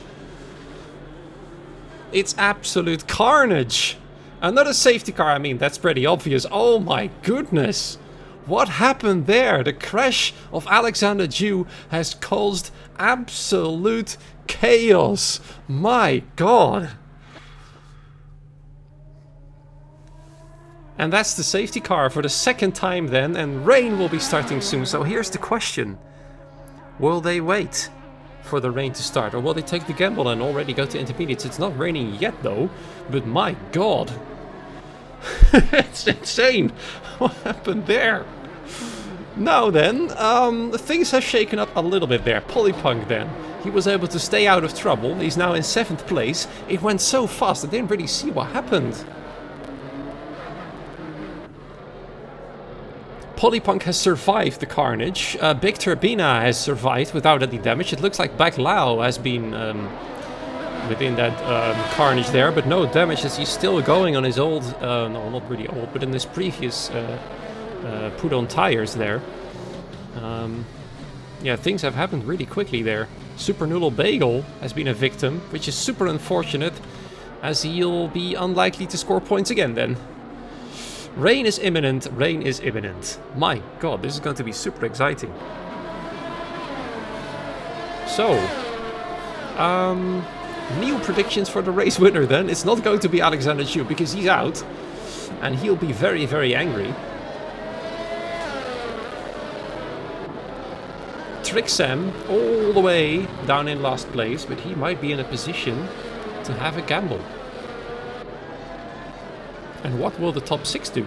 It's absolute carnage. Another safety car, I mean, that's pretty obvious. Oh my goodness. What happened there? The crash of Alexander Jew has caused absolute chaos. My God. And that's the safety car for the 2nd time then, and rain will be starting soon. So here's the question. Will they wait for the rain to start, or will they take the gamble and already go to intermediates? It's not raining yet though, but my God. It's insane. What happened there? Now then, things have shaken up a little bit there. Polypunk then. He was able to stay out of trouble. He's now in 7th place. It went so fast I didn't really see what happened. Polypunk has survived the carnage. Big Turbina has survived without any damage. It looks like Baglao has been within that carnage there, but no damage as he's still going on his old, no, not really old, but in his previous put on tires there. Yeah, things have happened really quickly there. Super Noodle Bagel has been a victim, which is super unfortunate, as he'll be unlikely to score points again then. Rain is imminent, rain is imminent. My God, this is going to be super exciting. So, new predictions for the race winner then. It's not going to be Alexander Chu because he's out. And he'll be very, very angry. Trixam all the way down in last place, but he might be in a position to have a gamble. And what will the top 6 do?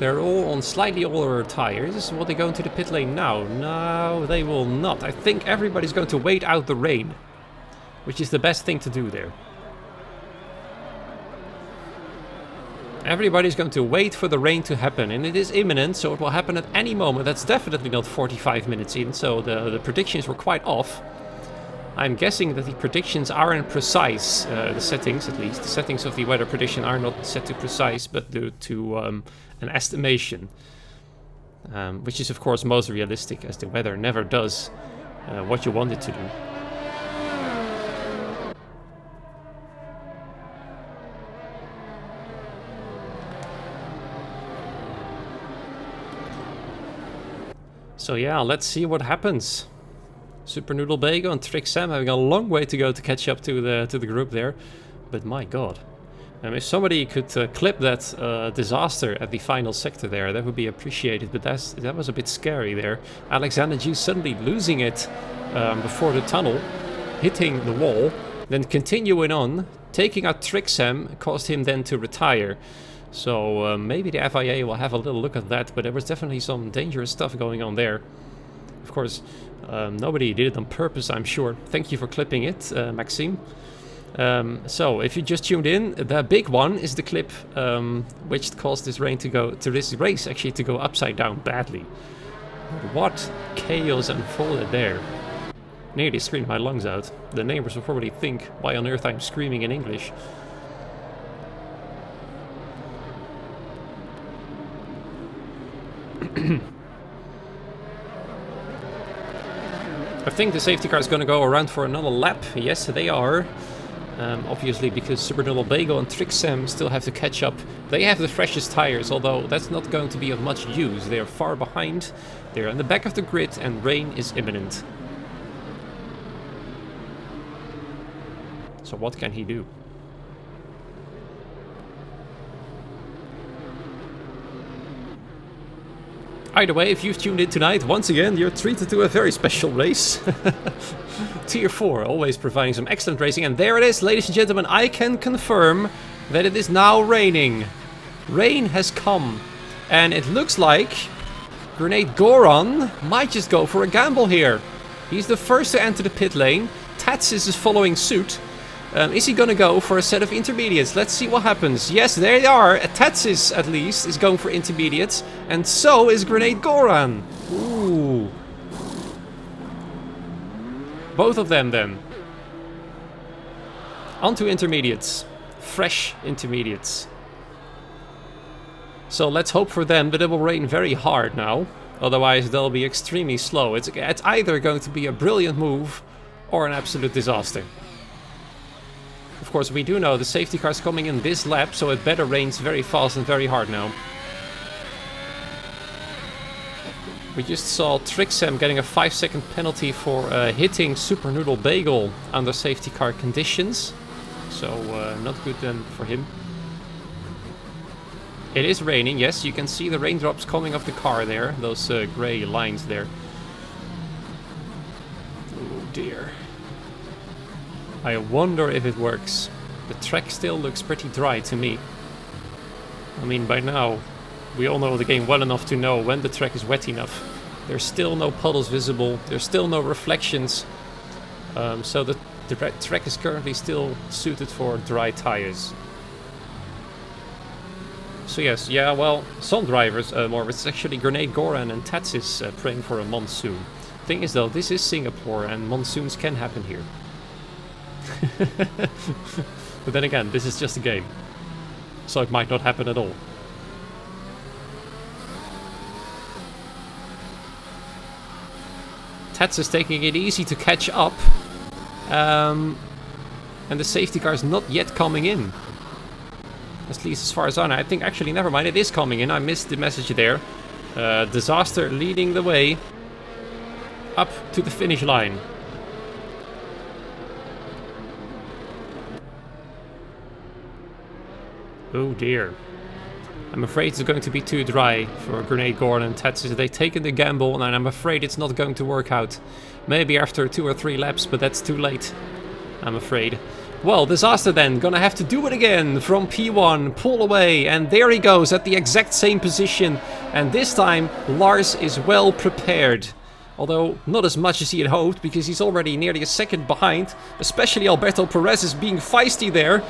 They're all on slightly older tires. Will they go into the pit lane now? No, they will not. I think everybody's going to wait out the rain, which is the best thing to do there. Everybody's going to wait for the rain to happen, and it is imminent, so it will happen at any moment. That's definitely not 45 minutes in, so the predictions were quite off. I'm guessing that the predictions aren't precise, the settings at least. The settings of the weather prediction are not set to precise, but due to an estimation. Which is of course most realistic, as the weather never does what you want it to do. So yeah, let's see what happens. Super Noodle Bagel and Trick Sam having a long way to go to catch up to the group there. But my god. If somebody could clip that disaster at the final sector there, that would be appreciated. But that was a bit scary there. Alexander G suddenly losing it before the tunnel, hitting the wall, then continuing on, taking out Trick Sam, caused him then to retire. So maybe the FIA will have a little look at that, but there was definitely some dangerous stuff going on there. Of course, nobody did it on purpose, I'm sure. Thank you for clipping it, Maxime. So, if you just tuned in, the big one is the clip which caused this race actually to go upside down badly. What chaos unfolded there. Nearly screamed my lungs out. The neighbors will probably think, why on earth I'm screaming in English. I think the safety car is going to go around for another lap. Yes, they are. Obviously, because Super Noodle Bagel and Trick Sam still have to catch up. They have the freshest tires, although that's not going to be of much use. They are far behind. They're on the back of the grid, and rain is imminent. So what can he do? Either way, if you've tuned in tonight, once again, you're treated to a very special race. Tier 4, always providing some excellent racing. And there it is, ladies and gentlemen, I can confirm that it is now raining. Rain has come. And it looks like Grenade Goran might just go for a gamble here. He's the first to enter the pit lane. Tatsis is following suit. Is he gonna go for a set of intermediates? Let's see what happens. Yes, there they are. Tatsis, at least, is going for intermediates. And so is Grenade Goran. Ooh. Both of them, then. Onto intermediates. Fresh intermediates. So let's hope for them that it will rain very hard now. Otherwise, they'll be extremely slow. It's either going to be a brilliant move or an absolute disaster. Of course, we do know the safety car is coming in this lap, so it better rains very fast and very hard now. We just saw Trick Sam getting a 5-second penalty for hitting Super Noodle Bagel under safety car conditions. So, not good then for him. It is raining, yes, you can see the raindrops coming off the car there, those grey lines there. Oh dear. I wonder if it works. The track still looks pretty dry to me. I mean, by now, we all know the game well enough to know when the track is wet enough. There's still no puddles visible, there's still no reflections. So the track is currently still suited for dry tires. So yes, yeah, well, some drivers, it's actually Grenade Goran and Tatsis praying for a monsoon. Thing is though, this is Singapore and monsoons can happen here. But then again, this is just a game, so it might not happen at all. Tats is taking it easy to catch up, and the safety car is not yet coming in. At least as far as I know. I think actually, never mind, it is coming in. I missed the message there. Disaster leading the way up to the finish line. Oh dear. I'm afraid it's going to be too dry for Grenade Goran and Tatsis. They've taken the gamble and I'm afraid it's not going to work out. Maybe after 2 or 3 laps, but that's too late, I'm afraid. Well, disaster then. Gonna have to do it again from P1. Pull away. And there he goes at the exact same position. And this time, Lars is well prepared. Although, not as much as he had hoped, because he's already nearly a second behind. Especially Alberto Perez is being feisty there.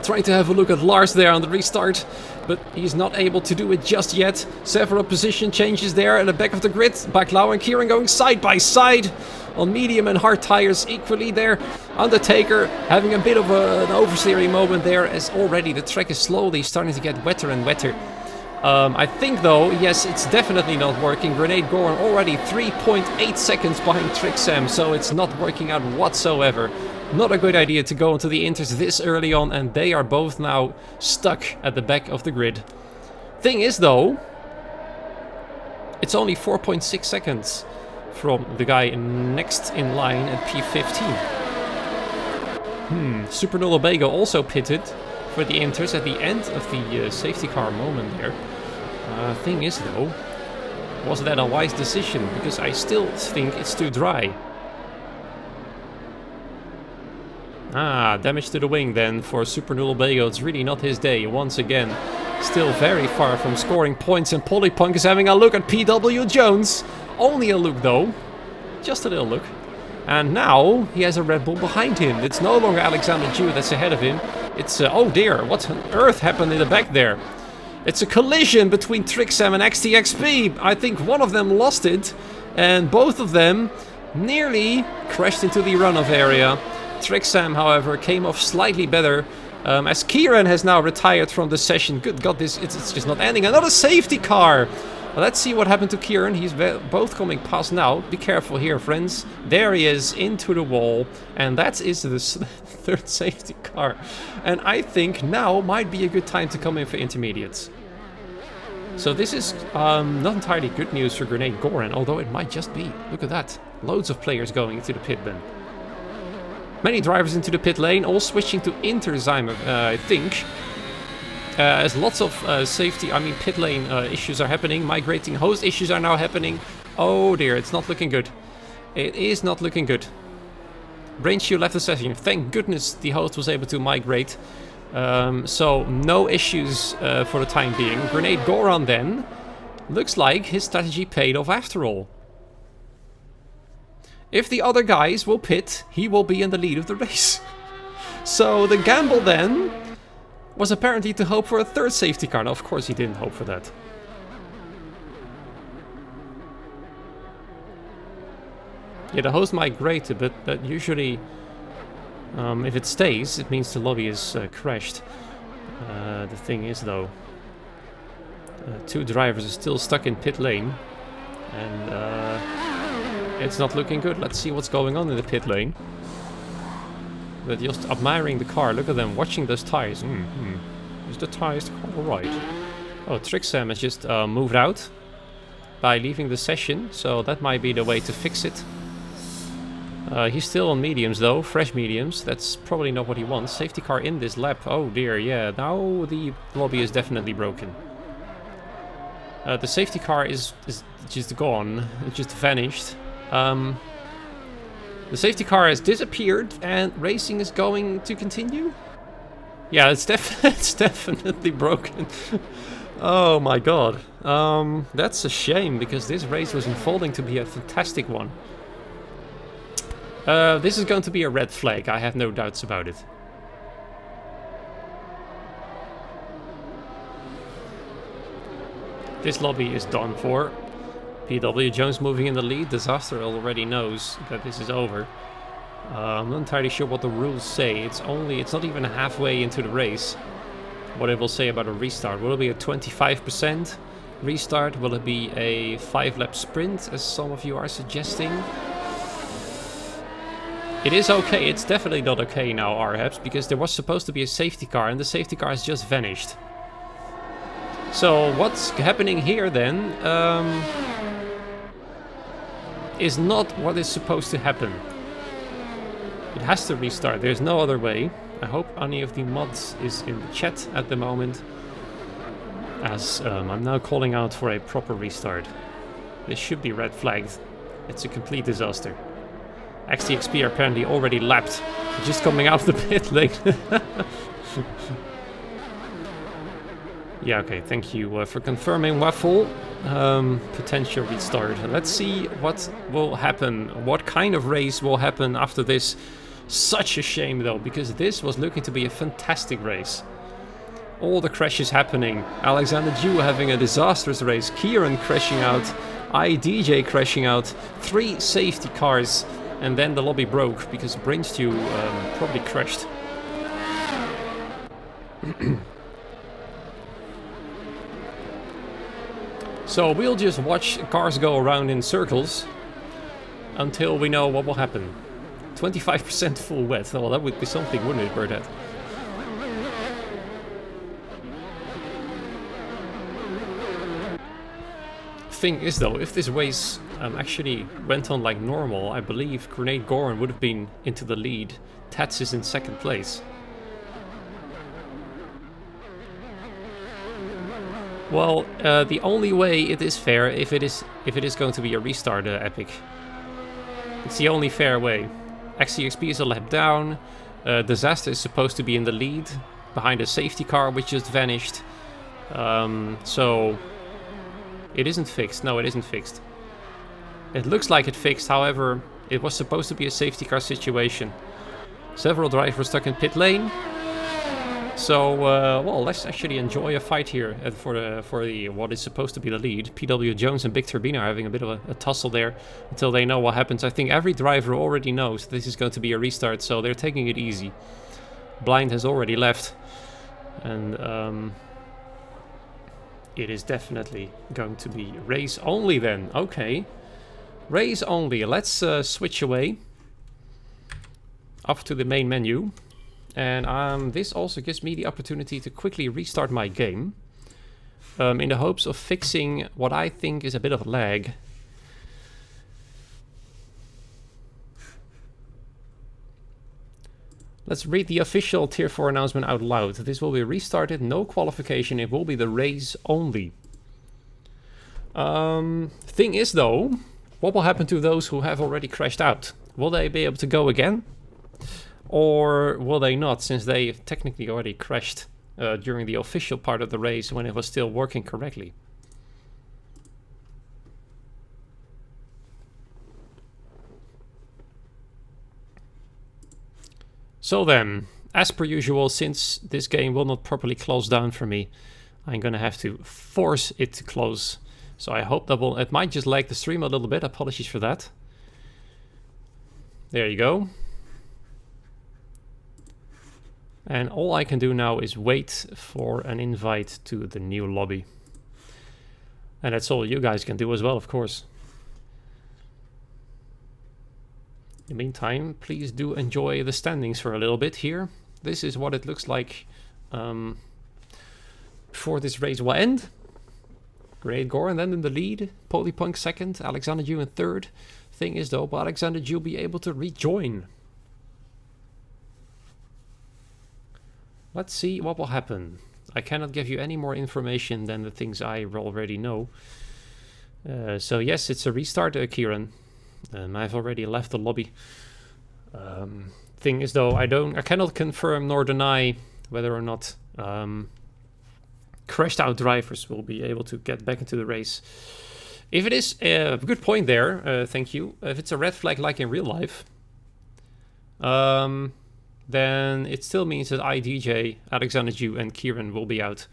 Trying to have a look at Lars there on the restart. But he's not able to do it just yet. Several position changes there at the back of the grid. Baclau and Kieran going side by side. On medium and hard tires equally there. Undertaker having a bit of an oversteering moment there, as already the track is slowly starting to get wetter and wetter. I think though, yes, it's definitely not working. Grenade Goran already 3.8 seconds behind Trixam, so it's not working out whatsoever. Not a good idea to go into the inters this early on, and they are both now stuck at the back of the grid. Thing is though, it's only 4.6 seconds from the guy next in line at P15. Super Nullabago also pitted for the inters at the end of the safety car moment there. Thing is though, was that a wise decision? Because I still think it's too dry. Damage to the wing then for Super Nullabago. It's really not his day once again. Still very far from scoring points, and Polypunk is having a look at PW Jones. Only a look though, just a little look. And now he has a Red Bull behind him. It's no longer Alexander Jew that's ahead of him. It's, oh dear, what on earth happened in the back there? It's a collision between Trixam and XTXP. I think one of them lost it, and both of them nearly crashed into the runoff area. Trixam, however, came off slightly better, as Kieran has now retired from the session. Good God, it's just not ending. Another safety car! Well, let's see what happened to Kieran. He's both coming past now. Be careful here, friends. There he is, into the wall. And that is the third safety car. And I think now might be a good time to come in for intermediates. So this is not entirely good news for Grenade Goran, although it might just be. Look at that. Loads of players going into the pit bin. Many drivers into the pit lane, all switching to Interzymer, I think. As lots of pit lane issues are happening. Migrating host issues are now happening. Oh dear, it's not looking good. It is not looking good. Brainshield left the session. Thank goodness the host was able to migrate. So no issues for the time being. Grenade Goran then. Looks like his strategy paid off after all. If the other guys will pit, he will be in the lead of the race. So the gamble then was apparently to hope for a third safety car. Now, of course he didn't hope for that. Yeah, the host migrated, but that usually, if it stays, it means the lobby is crashed. The thing is though, two drivers are still stuck in pit lane, and it's not looking good. Let's see what's going on in the pit lane. They're just admiring the car. Look at them watching those tires. Is the tires all right? Oh, Trixam has just moved out by leaving the session, so that might be the way to fix it. He's still on mediums though, fresh mediums. That's probably not what he wants. Safety car in this lap. Oh dear, yeah. Now the lobby is definitely broken. The safety car is just gone. It just vanished. The safety car has disappeared, and racing is going to continue? Yeah, it's definitely broken. Oh my god. That's a shame, because this race was unfolding to be a fantastic one. This is going to be a red flag, I have no doubts about it. This lobby is done for. PW Jones moving in the lead. Disaster already knows that this is over. I'm not entirely sure what the rules say. It's not even halfway into the race. What it will say about a restart. Will it be a 25% restart? Will it be a 5-lap sprint, as some of you are suggesting? It is okay. It's definitely not okay now, Arhabs, because there was supposed to be a safety car, and the safety car has just vanished. So what's happening here then is not what is supposed to happen. It has to restart. There's no other way. I hope any of the mods is in the chat at the moment, as I'm now calling out for a proper restart. This should be red flagged. It's a complete disaster. XTXP are apparently already lapped, just coming out of the pit lane. Yeah, okay, thank you for confirming, Waffle. Potential restart. Let's see what will happen. What kind of race will happen after this? Such a shame though, because this was looking to be a fantastic race. All the crashes happening. Alexander Jew having a disastrous race. Kieran crashing out. IDJ crashing out. 3 safety cars. And then the lobby broke because Brainstew probably crashed. So we'll just watch cars go around in circles until we know what will happen. 25% full wet. Well, that would be something, wouldn't it, Burdette? Thing is though, if this race actually went on like normal, I believe Grenade Goran would have been into the lead. Tats is in 2nd place. Well, the only way it is fair if it is going to be a restart, Epic. It's the only fair way. XCXP is a lap down. Disaster is supposed to be in the lead behind a safety car which just vanished. So it isn't fixed. No, it isn't fixed. It looks like it fixed. However, it was supposed to be a safety car situation. Several drivers stuck in pit lane. So, well, let's actually enjoy a fight here for the what is supposed to be the lead. PW Jones and Big Turbina are having a bit of a tussle there until they know what happens. I think every driver already knows this is going to be a restart, so they're taking it easy. Blind has already left, and it is definitely going to be race only then. Okay, race only. Let's switch away up to the main menu. And this also gives me the opportunity to quickly restart my game in the hopes of fixing what I think is a bit of a lag. Let's read the official Tier 4 announcement out loud. This will be restarted, no qualification, it will be the race only. Thing is though, what will happen to those who have already crashed out? Will they be able to go again? Or will they not, since they technically already crashed during the official part of the race when it was still working correctly? So then, as per usual, since this game will not properly close down for me, I'm gonna have to force it to close. So I hope that it might just lag the stream a little bit, apologies for that. There you go. And all I can do now is wait for an invite to the new lobby. And that's all you guys can do as well, of course. In the meantime, please do enjoy the standings for a little bit here. This is what it looks like before this race will end. Great Goran then in the lead, Polypunk 2nd, Alexander Jew in 3rd. Thing is though, will Alexander Jew be able to rejoin? Let's see what will happen. I cannot give you any more information than the things I already know. So yes, it's a restart, Kieran. I've already left the lobby. Thing is though, I cannot confirm nor deny whether or not crashed out drivers will be able to get back into the race. If it is a good point there, thank you. If it's a red flag like in real life, then it still means that IDJ, Alexander Jew, and Kieran will be out.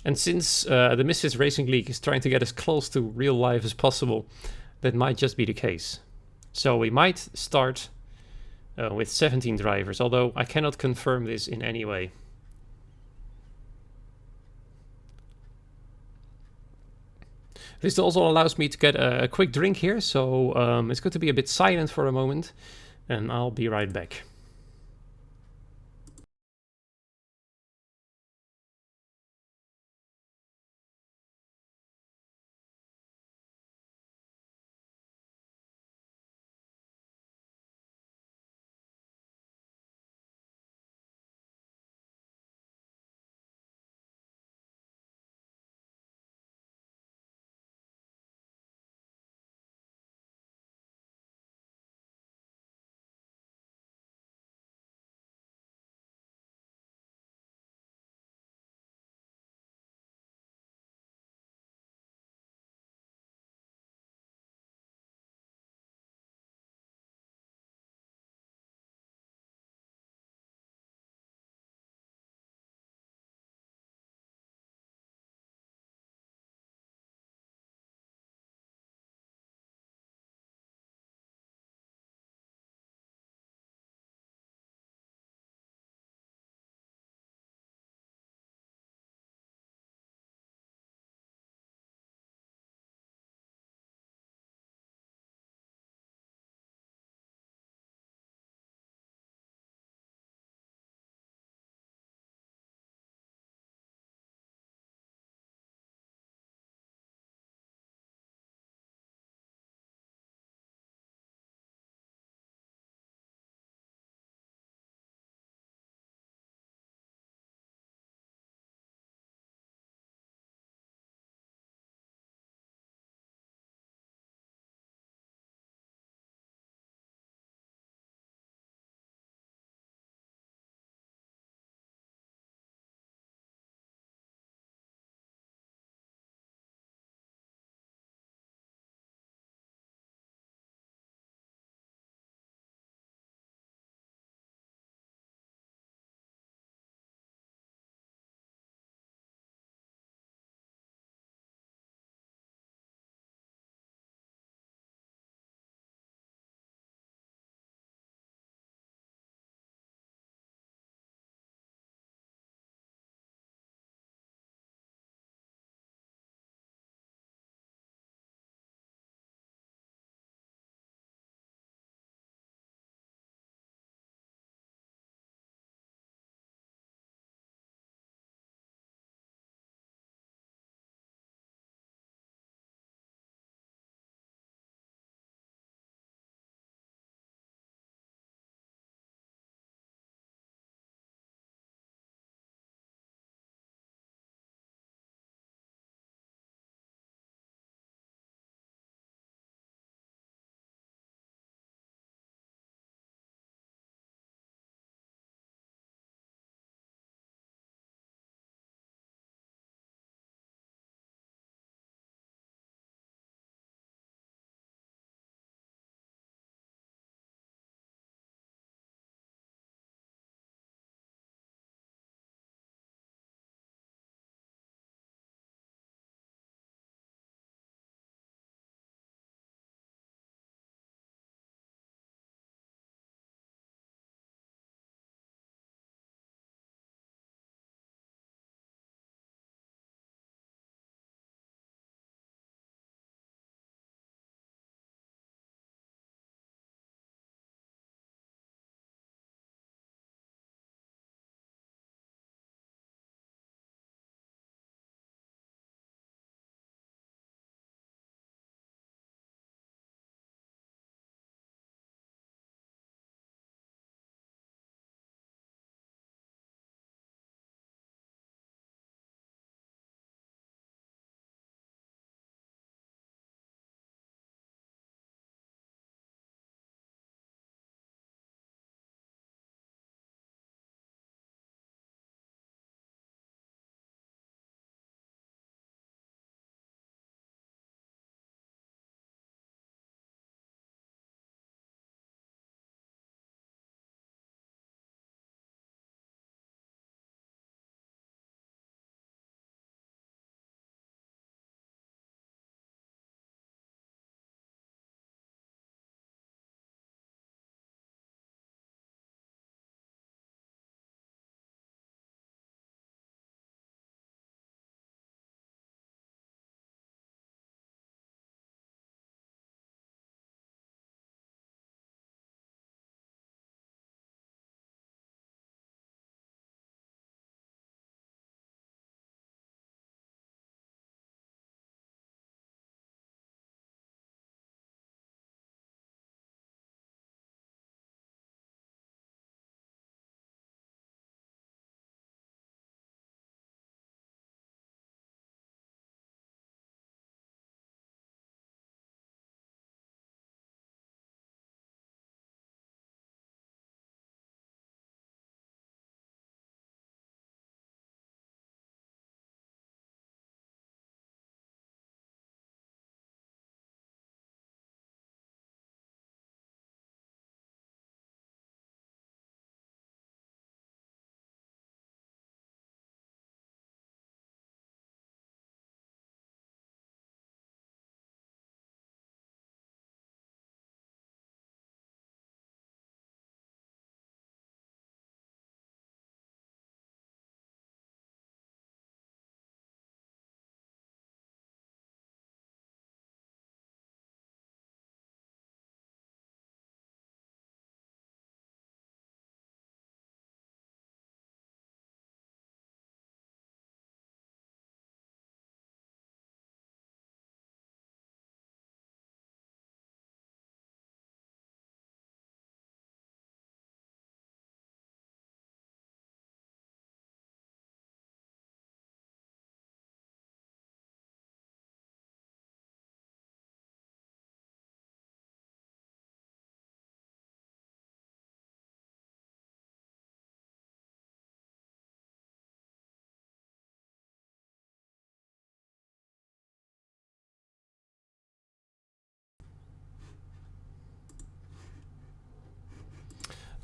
And since the Misfits Racing League is trying to get as close to real life as possible, that might just be the case. So we might start with 17 drivers, although I cannot confirm this in any way. This also allows me to get a quick drink here, so it's going to be a bit silent for a moment, and I'll be right back.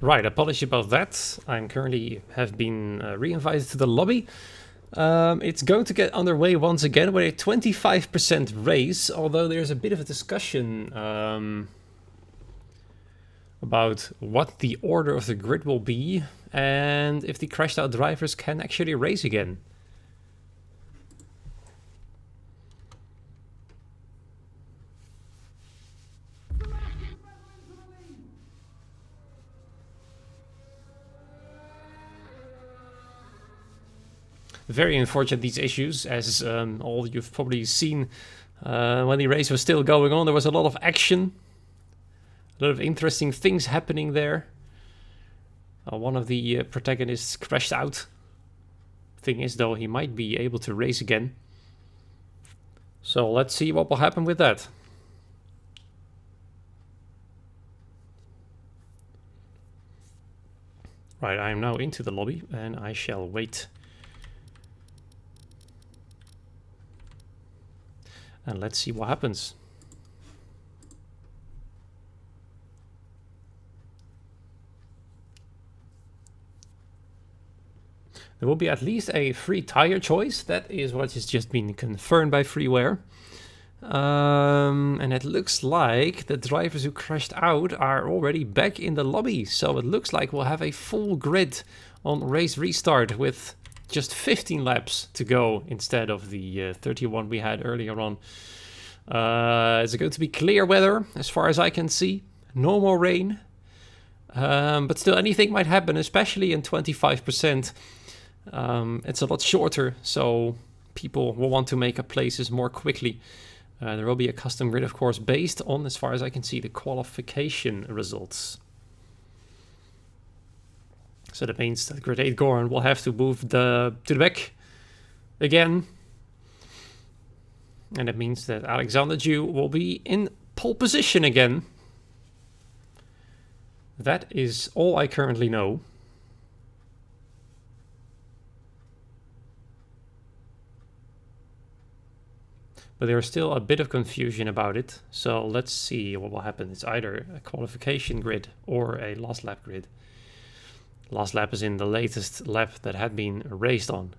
Right, apologies about that. I'm currently have been re-invited to the lobby. It's going to get underway once again with a 25% raise, although there's a bit of a discussion about what the order of the grid will be and if the crashed out drivers can actually race again. Very unfortunate, these issues, as all you've probably seen when the race was still going on. There was a lot of action, a lot of interesting things happening there. One of the protagonists crashed out. Thing is, though, he might be able to race again. So let's see what will happen with that. Right, I am now into the lobby and I shall wait. And let's see what happens. There will be at least a free tire choice. That is what has just been confirmed by Freeware. And it looks like the drivers who crashed out are already back in the lobby. So it looks like we'll have a full grid on race restart with just 15 laps to go instead of the 31 we had earlier on. It's going to be clear weather as far as I can see. No more rain. But still anything might happen, especially in 25%. It's a lot shorter, so people will want to make up places more quickly. There will be a custom grid, of course, based on, as far as I can see, the qualification results. So that means that Grid 8 Goran will have to move to the back again. And it means that Alexander Jew will be in pole position again. That is all I currently know. But there's still a bit of confusion about it. So let's see what will happen. It's either a qualification grid or a last lap grid. Last lap is in the latest lap that had been raced on.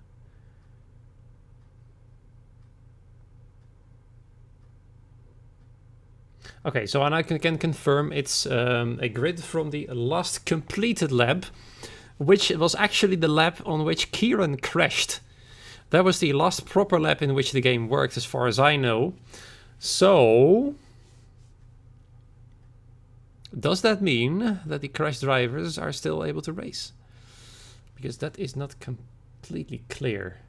Okay, so and I can confirm it's a grid from the last completed lap, which was actually the lap on which Kieran crashed. That was the last proper lap in which the game worked, as far as I know. So does that mean that the crash drivers are still able to race? Because that is not completely clear.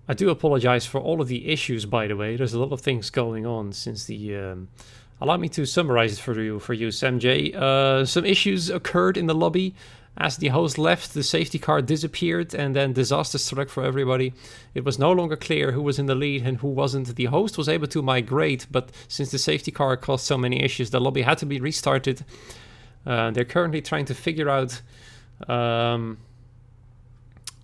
I do apologize for all of the issues, by the way. There's a lot of things going on since the... allow me to summarize it for you, Sam J. Some issues occurred in the lobby. As the host left, the safety car disappeared and then disaster struck for everybody. It was no longer clear who was in the lead and who wasn't. The host was able to migrate, but since the safety car caused so many issues, the lobby had to be restarted. They're currently trying to figure out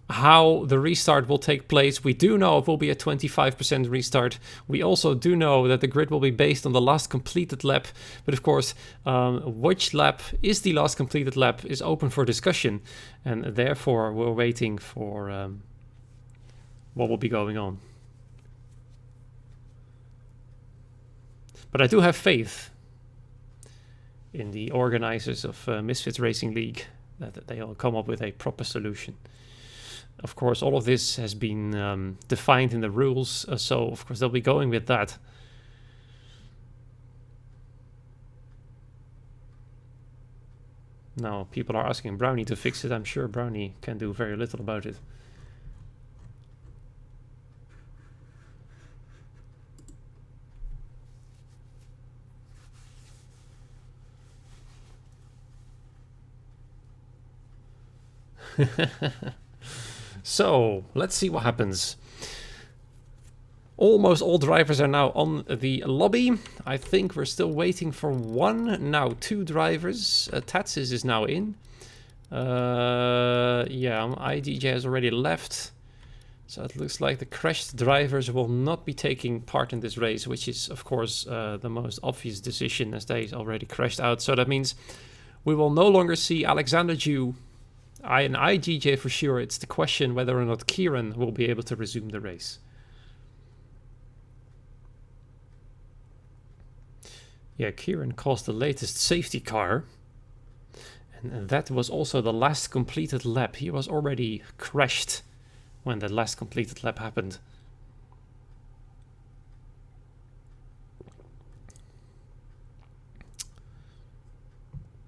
how the restart will take place. We do know it will be a 25% restart. We also do know that the grid will be based on the last completed lap. But of course, which lap is the last completed lap is open for discussion. And therefore, we're waiting for what will be going on. But I do have faith in the organizers of Misfits Racing League that they'll come up with a proper solution. Of course, all of this has been defined in the rules, so of course they'll be going with that. Now, people are asking Brownie to fix it. I'm sure Brownie can do very little about it. So, let's see what happens. Almost all drivers are now on the lobby. I think we're still waiting for one. Now, two drivers. Tatsis is now in. Yeah, IDJ has already left. So it looks like the crashed drivers will not be taking part in this race, which is, of course, the most obvious decision as they already crashed out. So that means we will no longer see Alexander Jew and IGJ for sure. It's the question whether or not Kieran will be able to resume the race. Yeah, Kieran caused the latest safety car. And that was also the last completed lap. He was already crashed when the last completed lap happened.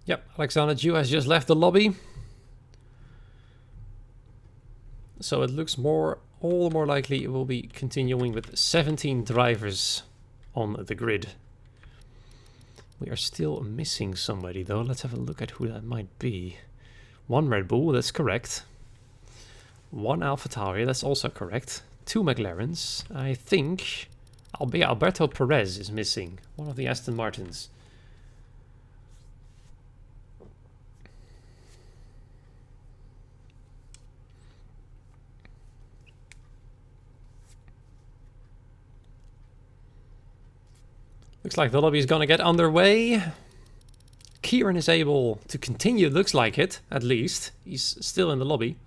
Yep, Alexander Jew has just left the lobby. So it looks all the more likely it will be continuing with 17 drivers on the grid. We are still missing somebody though. Let's have a look at who that might be. One Red Bull, that's correct. One AlphaTauri, that's also correct. Two McLarens. I think Alberto Perez is missing. One of the Aston Martins. Looks like the lobby is gonna get underway. Kieran is able to continue, looks like it, at least. He's still in the lobby.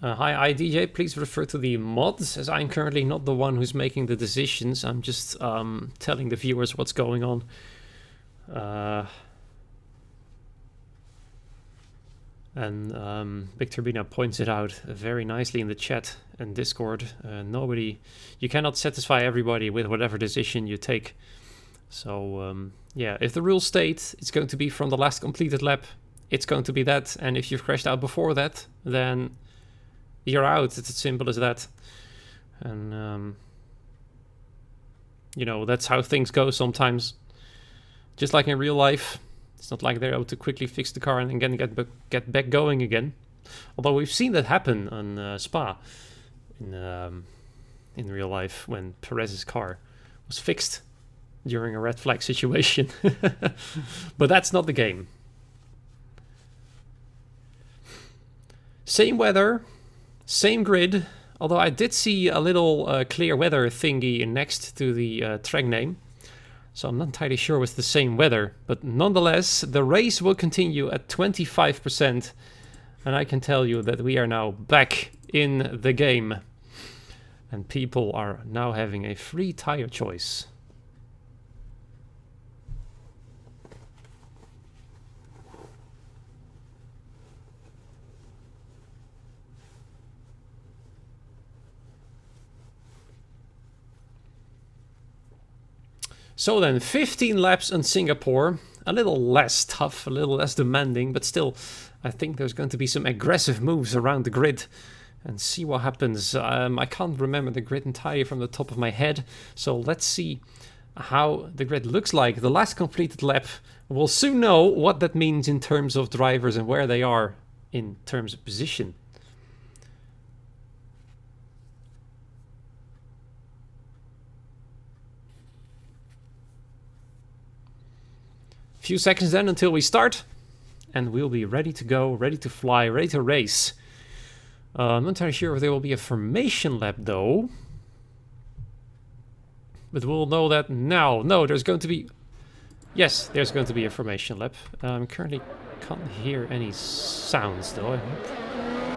Hi IDJ, please refer to the mods, as I'm currently not the one who's making the decisions. I'm just telling the viewers what's going on. And Big Turbina points it out very nicely in the chat and Discord. You cannot satisfy everybody with whatever decision you take. So yeah, if the rules state it's going to be from the last completed lap, it's going to be that. And if you've crashed out before that, then you're out. It's as simple as that. And you know, that's how things go sometimes. Just like in real life. It's not like they're able to quickly fix the car and then get back going again. Although we've seen that happen on Spa in real life when Perez's car was fixed during a red flag situation. But that's not the game. Same weather, same grid. Although I did see a little clear weather thingy next to the track name. So I'm not entirely sure with the same weather, but nonetheless, the race will continue at 25%. And I can tell you that we are now back in the game. And people are now having a free tire choice. So then, 15 laps in Singapore, a little less tough, a little less demanding, but still, I think there's going to be some aggressive moves around the grid and see what happens. I can't remember the grid entirely from the top of my head, so let's see how the grid looks like. The last completed lap, we'll soon know what that means in terms of drivers and where they are in terms of position. Few seconds then until we start, and we'll be ready to go, ready to fly, ready to race. I'm not entirely sure if there will be a formation lap though, but we'll know that now. No, there's going to be, yes, there's going to be a formation lap. Currently can't hear any sounds though.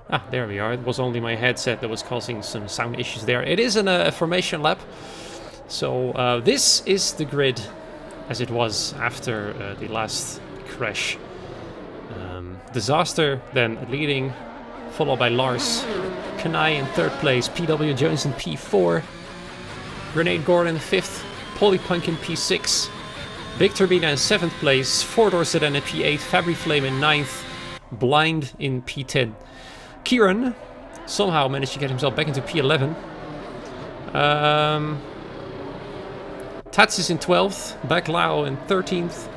Ah, there we are. It was only my headset that was causing some sound issues there. It is a formation lap. So this is the grid as it was after the last crash. Disaster then leading, followed by Lars Kanai in third place, PW Jones in P4, Grenade Gordon 5th, Polly Pumpkin P6, Big Turbina in 7th place, Four-Door Sedan in P8, Fabry Flame in 9th, Blind in P10. Kieran somehow managed to get himself back into P11. Tatsis in 12th, Backlao in 13th,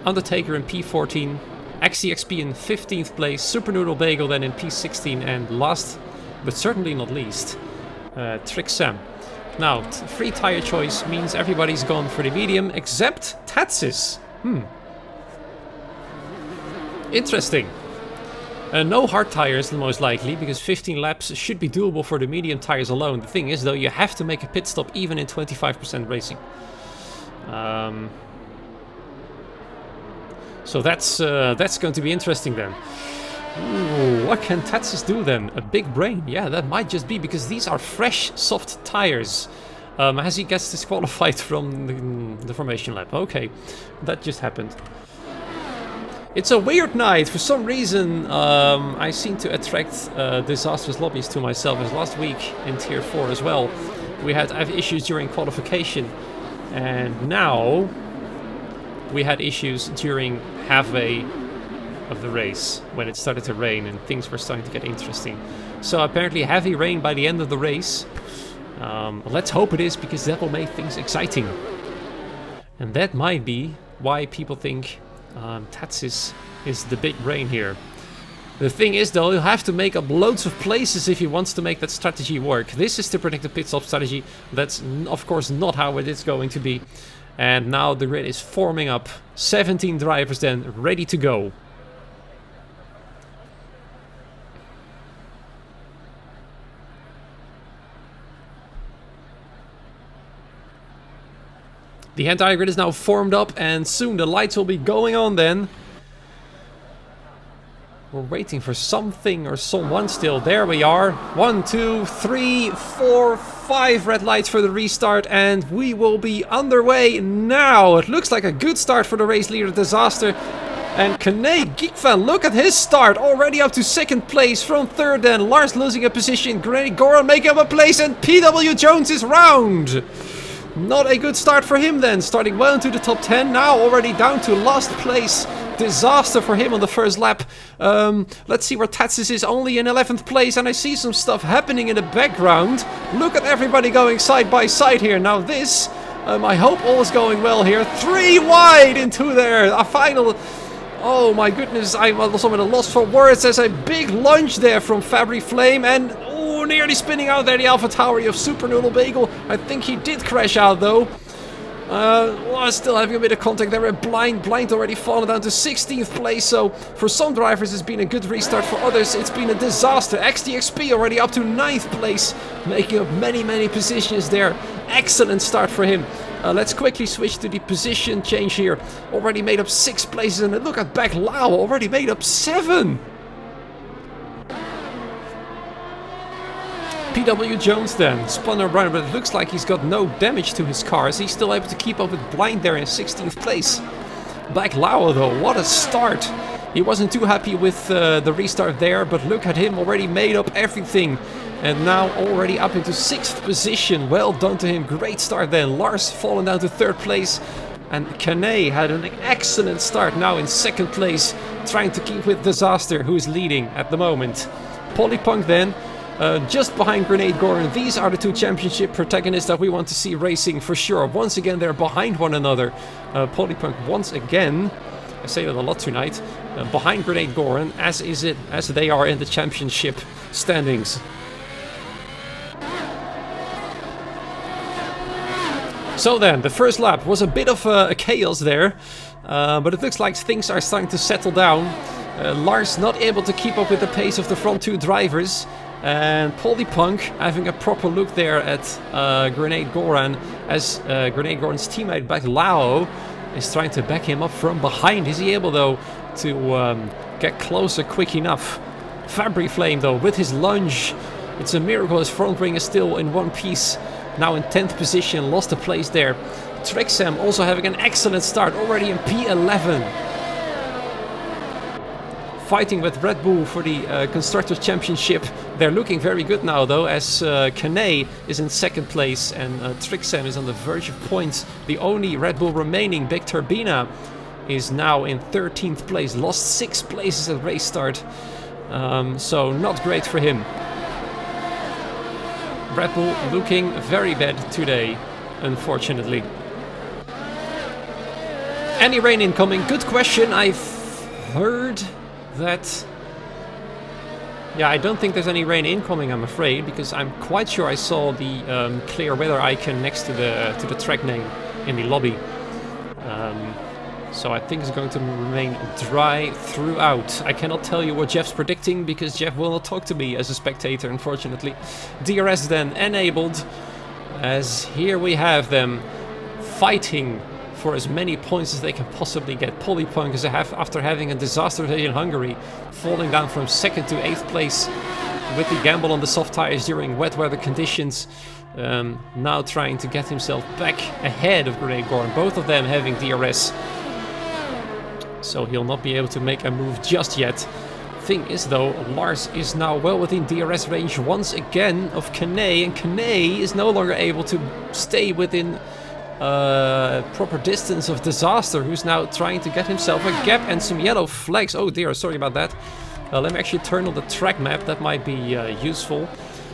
Undertaker in P14, XCXP in 15th place, Super Noodle Bagel then in P16, and last but certainly not least, Trick Sam. Now, free tire choice means everybody's gone for the medium except Tatsis. Interesting. No hard tires, most likely, because 15 laps should be doable for the medium tires alone. The thing is, though, you have to make a pit stop even in 25% racing. So that's going to be interesting then. Ooh, what can Tatsis do then? A big brain? Yeah, that might just be because these are fresh, soft tires. As he gets disqualified from the formation lap. Okay, that just happened. It's a weird night. For some reason, I seem to attract disastrous lobbies to myself. As last week in Tier 4 as well, we had issues during qualification. And now we had issues during halfway of the race when it started to rain and things were starting to get interesting. So apparently heavy rain by the end of the race. Let's hope it is, because that will make things exciting. And that might be why people think Tatsis is the big brain here. The thing is, though, he'll have to make up loads of places if he wants to make that strategy work. This is the predicted pit stop strategy. That's of course not how it is going to be. And now the grid is forming up. 17 drivers then, ready to go. The entire grid is now formed up, and soon the lights will be going on then. We're waiting for something or someone still. There we are. 1, 2, 3, 4, 5 red lights for the restart, and we will be underway now. It looks like a good start for the race leader, Disaster. And Kane Geekfan, look at his start. Already up to second place from third then. Lars losing a position. Granny Goran making up a place, and PW Jones is round. Not a good start for him then, starting well into the top 10, now already down to last place. Disaster for him on the first lap. Let's see where Tatsis is, only in 11th place, and I see some stuff happening in the background. Look at everybody going side by side here. Now this, I hope all is going well here. 3 wide into there, a final... Oh my goodness, I'm also at a loss for words. There's a big lunge there from Fabry Flame, and nearly spinning out there, the Alpha Tauri of Super Noodle Bagel. I think he did crash out though. Still having a bit of contact there. Blind already fallen down to 16th place. So for some drivers it's been a good restart. For others it's been a disaster. XTXP already up to 9th place, making up many positions there. Excellent start for him. Let's quickly switch to the position change here. Already made up 6 places, and look at Back Lao, already made up 7. PW Jones then, spun around, but it looks like he's got no damage to his cars. He's still able to keep up with Blind there in 16th place. Black Lao though, what a start. He wasn't too happy with the restart there, but look at him, already made up everything. And now already up into 6th position. Well done to him, great start then. Lars fallen down to 3rd place. And Kane had an excellent start, now in 2nd place, trying to keep with Disaster, who is leading at the moment. Polypunk then, just behind Grenade Goran. These are the 2 championship protagonists that we want to see racing for sure. Once again, they're behind one another. Polypunk once again, I say that a lot tonight, behind Grenade Goran, as they are in the championship standings. So then, the first lap was a bit of a chaos there, but it looks like things are starting to settle down. Lars not able to keep up with the pace of the front 2 drivers. And Polypunk having a proper look there at Grenade Goran, as Grenade Goran's teammate Back Lao is trying to back him up from behind. Is he able though to get closer quick enough? Fabry Flame though with his lunge. It's a miracle his front wing is still in one piece. Now in 10th position, lost a place there. Trixam also having an excellent start, already in P11. Fighting with Red Bull for the Constructors' Championship. They're looking very good now though, as Kane is in 2nd place and Trixam is on the verge of points. The only Red Bull remaining, Big Turbina, is now in 13th place. Lost 6 places at race start, so not great for him. Red Bull looking very bad today, unfortunately. Any rain incoming? Good question. I've heard that... Yeah, I don't think there's any rain incoming, I'm afraid, because I'm quite sure I saw the clear weather icon next to the track name in the lobby. So I think it's going to remain dry throughout. I cannot tell you what Jeff's predicting because Jeff will not talk to me as a spectator, unfortunately. DRS then enabled, as here we have them fighting for as many points as they can possibly get. Polypunk is after having a disaster in Hungary, falling down from 2nd to 8th place with the gamble on the soft tires during wet weather conditions. Now trying to get himself back ahead of Grenade Goran, both of them having DRS. So he'll not be able to make a move just yet. Thing is though, Lars is now well within DRS range once again of Kane, and Kane is no longer able to stay within proper distance of Disaster, who's now trying to get himself a gap and some yellow flags. Oh dear, sorry about that. Let me actually turn on the track map, that might be useful.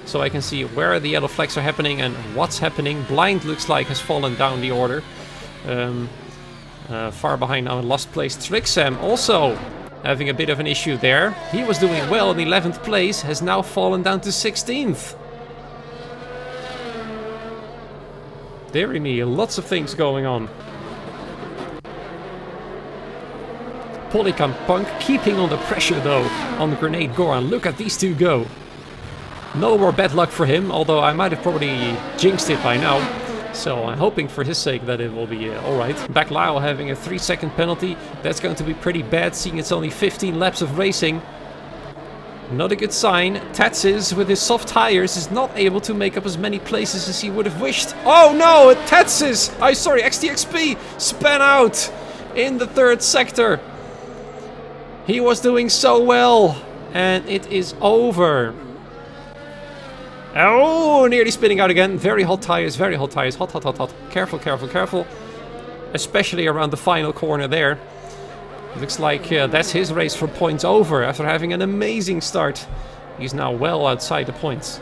So I can see where the yellow flags are happening and what's happening. Blind looks like has fallen down the order. Far behind now in last place. Trixam also having a bit of an issue there. He was doing well in 11th place, has now fallen down to 16th. Deary me, lots of things going on. Polypunk keeping on the pressure though on Grenade Goran. Look at these two go. No more bad luck for him, although I might have probably jinxed it by now. So I'm hoping for his sake that it will be alright. Baclao having a 3-second penalty. That's going to be pretty bad, seeing it's only 15 laps of racing. Not a good sign. Tatsis with his soft tires is not able to make up as many places as he would have wished. Oh no, Tatsis! Sorry, XTXP span out in the 3rd sector. He was doing so well, and it is over. Oh, nearly spinning out again. Very hot tires, very hot tires. Hot, hot, hot, hot. Careful, careful, careful. Especially around the final corner there. Looks like that's his race for points over after having an amazing start. He's now well outside the points.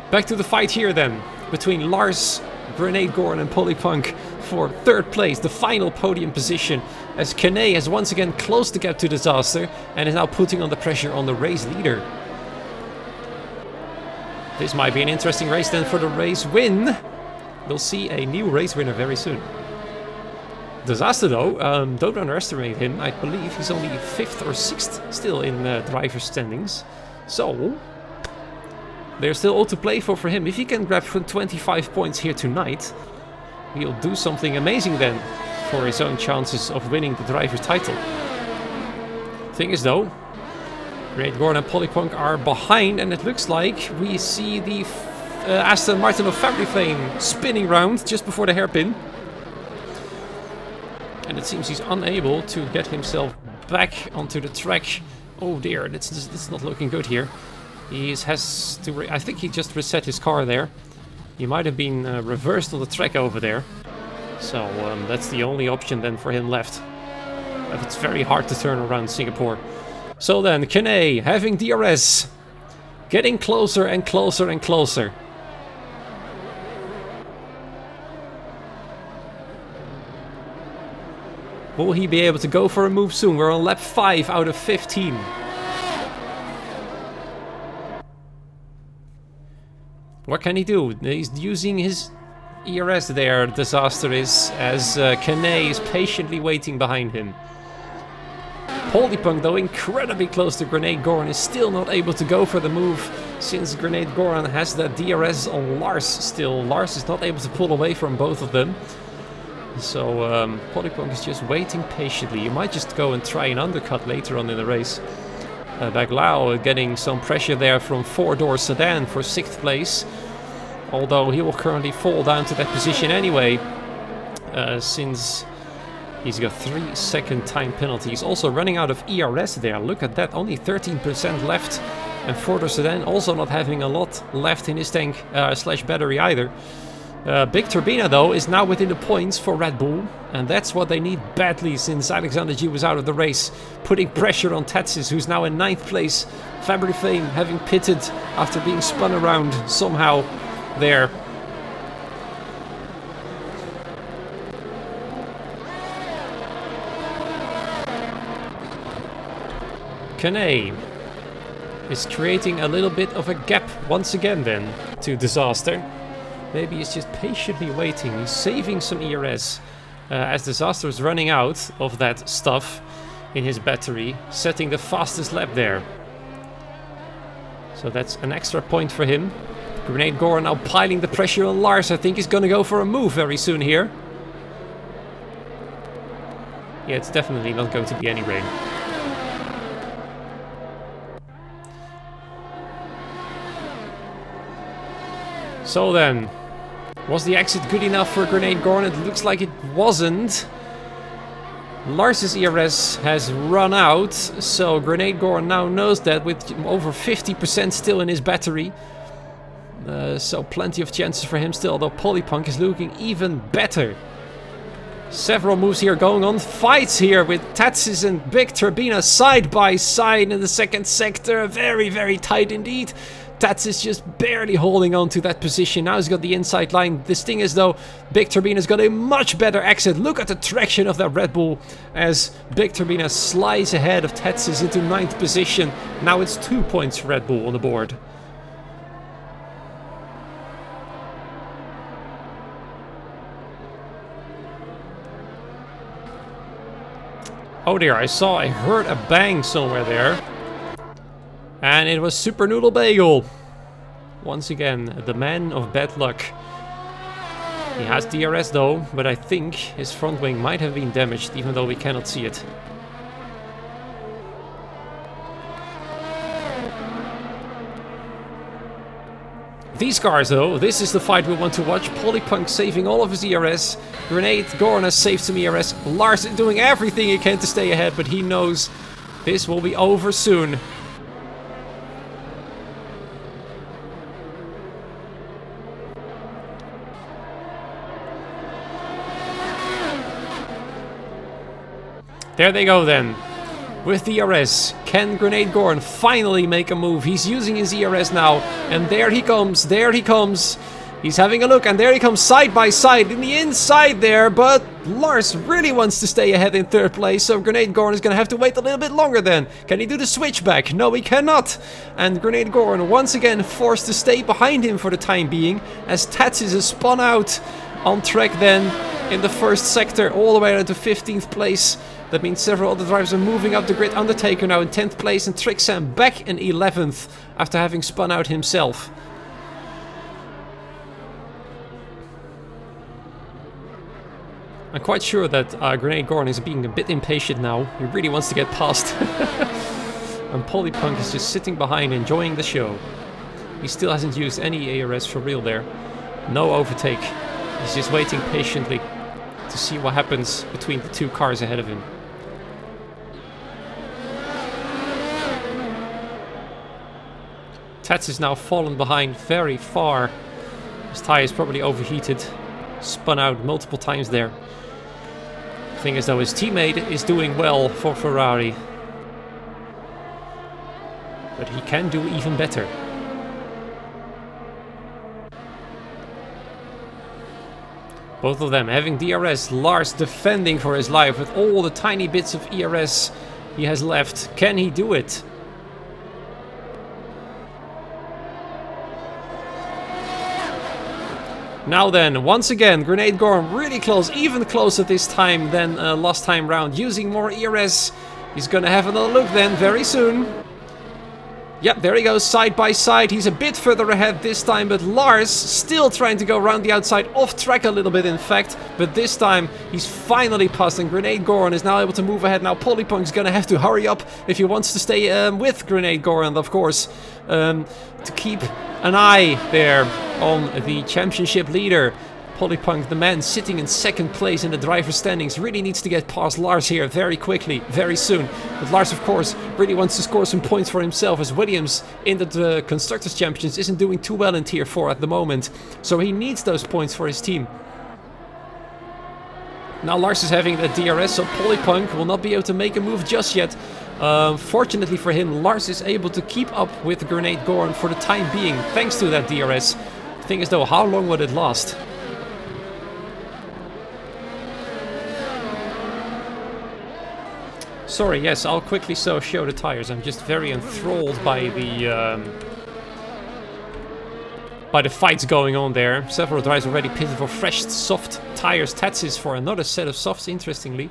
Back to the fight here then, between Lars, Grenade Goran and Polypunk for 3rd place, the final podium position, as Kane has once again closed the gap to Disaster and is now putting on the pressure on the race leader. This might be an interesting race then for the race win. We'll see a new race winner very soon. Disaster though, don't underestimate him. I believe he's only 5th or 6th still in driver's standings. So there's still all to play for him. If he can grab 25 points here tonight, he'll do something amazing then for his own chances of winning the driver's title. Thing is though, Grenade Goran and Polypunk are behind, and it looks like we see the Aston Martin of Fabriflame spinning round just before the hairpin. And it seems he's unable to get himself back onto the track. Oh dear, it's not looking good here. Has to. I think he just reset his car there. He might have been reversed on the track over there. So that's the only option then for him left. But it's very hard to turn around Singapore. So then, Kane having DRS. Getting closer and closer and closer. Will he be able to go for a move soon? We're on lap 5 out of 15. What can he do? He's using his ERS there, Disaster is, as Kane is patiently waiting behind him. Polypunk, though incredibly close to Grenade Goran, is still not able to go for the move, since Grenade Goran has that DRS on Lars still. Lars is not able to pull away from both of them. So Polypunk is just waiting patiently. You might just go and try an undercut later on in the race. Baglao getting some pressure there from 4-door sedan for 6th place. Although he will currently fall down to that position anyway, since he's got 3-second time penalties. Also running out of ERS there. Look at that, only 13% left. And 4-door sedan also not having a lot left in his tank slash battery either. Big Turbina though is now within the points for Red Bull, and that's what they need badly since Alexander G was out of the race, putting pressure on Tatsis, who's now in 9th place. Fabriflame having pitted after being spun around somehow there. Kane is creating a little bit of a gap once again then to Disaster. Maybe he's just patiently waiting. He's saving some ERS as Disaster is running out of that stuff in his battery, setting the fastest lap there. So that's an extra point for him. Grenade Gore now piling the pressure on Lars. I think he's gonna go for a move very soon here. Yeah, it's definitely not going to be any rain. So then, was the exit good enough for Grenade Gore? It looks like it wasn't. Lars's ERS has run out, so Grenade Gore now knows that with over 50% still in his battery. So plenty of chances for him still, although Polypunk is looking even better. Several moves here going on. Fights here with Tatsis and Big Turbina side by side in the second sector. Very, very tight indeed. Tats is just barely holding on to that position. Now he's got the inside line. This thing is though, Big Turbina's got a much better exit. Look at the traction of that Red Bull as Big Turbina slides ahead of Tatsis into 9th position. Now it's 2 points for Red Bull on the board. Oh dear, I heard a bang somewhere there. And it was Super Noodle Bagel. Once again, the man of bad luck. He has DRS though, but I think his front wing might have been damaged, even though we cannot see it. These cars though, this is the fight we want to watch. Polypunk saving all of his ERS. Grenade Gorn has saved some ERS. Lars is doing everything he can to stay ahead, but he knows this will be over soon. There they go then. With the ERS, can Grenade Gorn finally make a move? He's using his ERS now, and there he comes, there he comes. He's having a look, and there he comes side by side in the inside there, but Lars really wants to stay ahead in 3rd place, so Grenade Gorn is going to have to wait a little bit longer then. Can he do the switchback? No, he cannot. And Grenade Gorn once again forced to stay behind him for the time being, as Tatsis is spun out on track then in the 1st sector, all the way down to 15th place. That means several other drivers are moving up the grid. Undertaker now in 10th place and Trixam back in 11th after having spun out himself. I'm quite sure that Grenade Gorn is being a bit impatient now. He really wants to get past. And Polypunk is just sitting behind enjoying the show. He still hasn't used any ARS for real there. No overtake. He's just waiting patiently to see what happens between the 2 cars ahead of him. Tats is now fallen behind very far. His tyre is probably overheated. Spun out multiple times there. Thing is though, his teammate is doing well for Ferrari. But he can do even better. Both of them having DRS. Lars defending for his life with all the tiny bits of ERS he has left. Can he do it? Now then, once again, Grenade Gorn really close, even closer this time than last time round, using more ERS. He's gonna have another look then, very soon. Yep, there he goes, side by side. He's a bit further ahead this time, but Lars still trying to go around the outside, off track a little bit in fact. But this time, he's finally passed, and Grenade Gorn is now able to move ahead. Now Polypunk's gonna have to hurry up if he wants to stay with Grenade Gorn, of course, to keep an eye there on the championship leader. Polypunk, the man sitting in 2nd place in the driver's standings, really needs to get past Lars here very quickly, very soon. But Lars, of course, really wants to score some points for himself, as Williams in the Constructors' Championships isn't doing too well in Tier 4 at the moment. So he needs those points for his team. Now Lars is having the DRS, so Polypunk will not be able to make a move just yet. Fortunately for him, Lars is able to keep up with Grenade Gorn for the time being, thanks to that DRS. The thing is though, how long would it last? Sorry, yes, I'll quickly show the tires. I'm just very enthralled by the by the fights going on there. Several drivers already pitted for fresh soft tires. Tatsis for another set of softs, interestingly.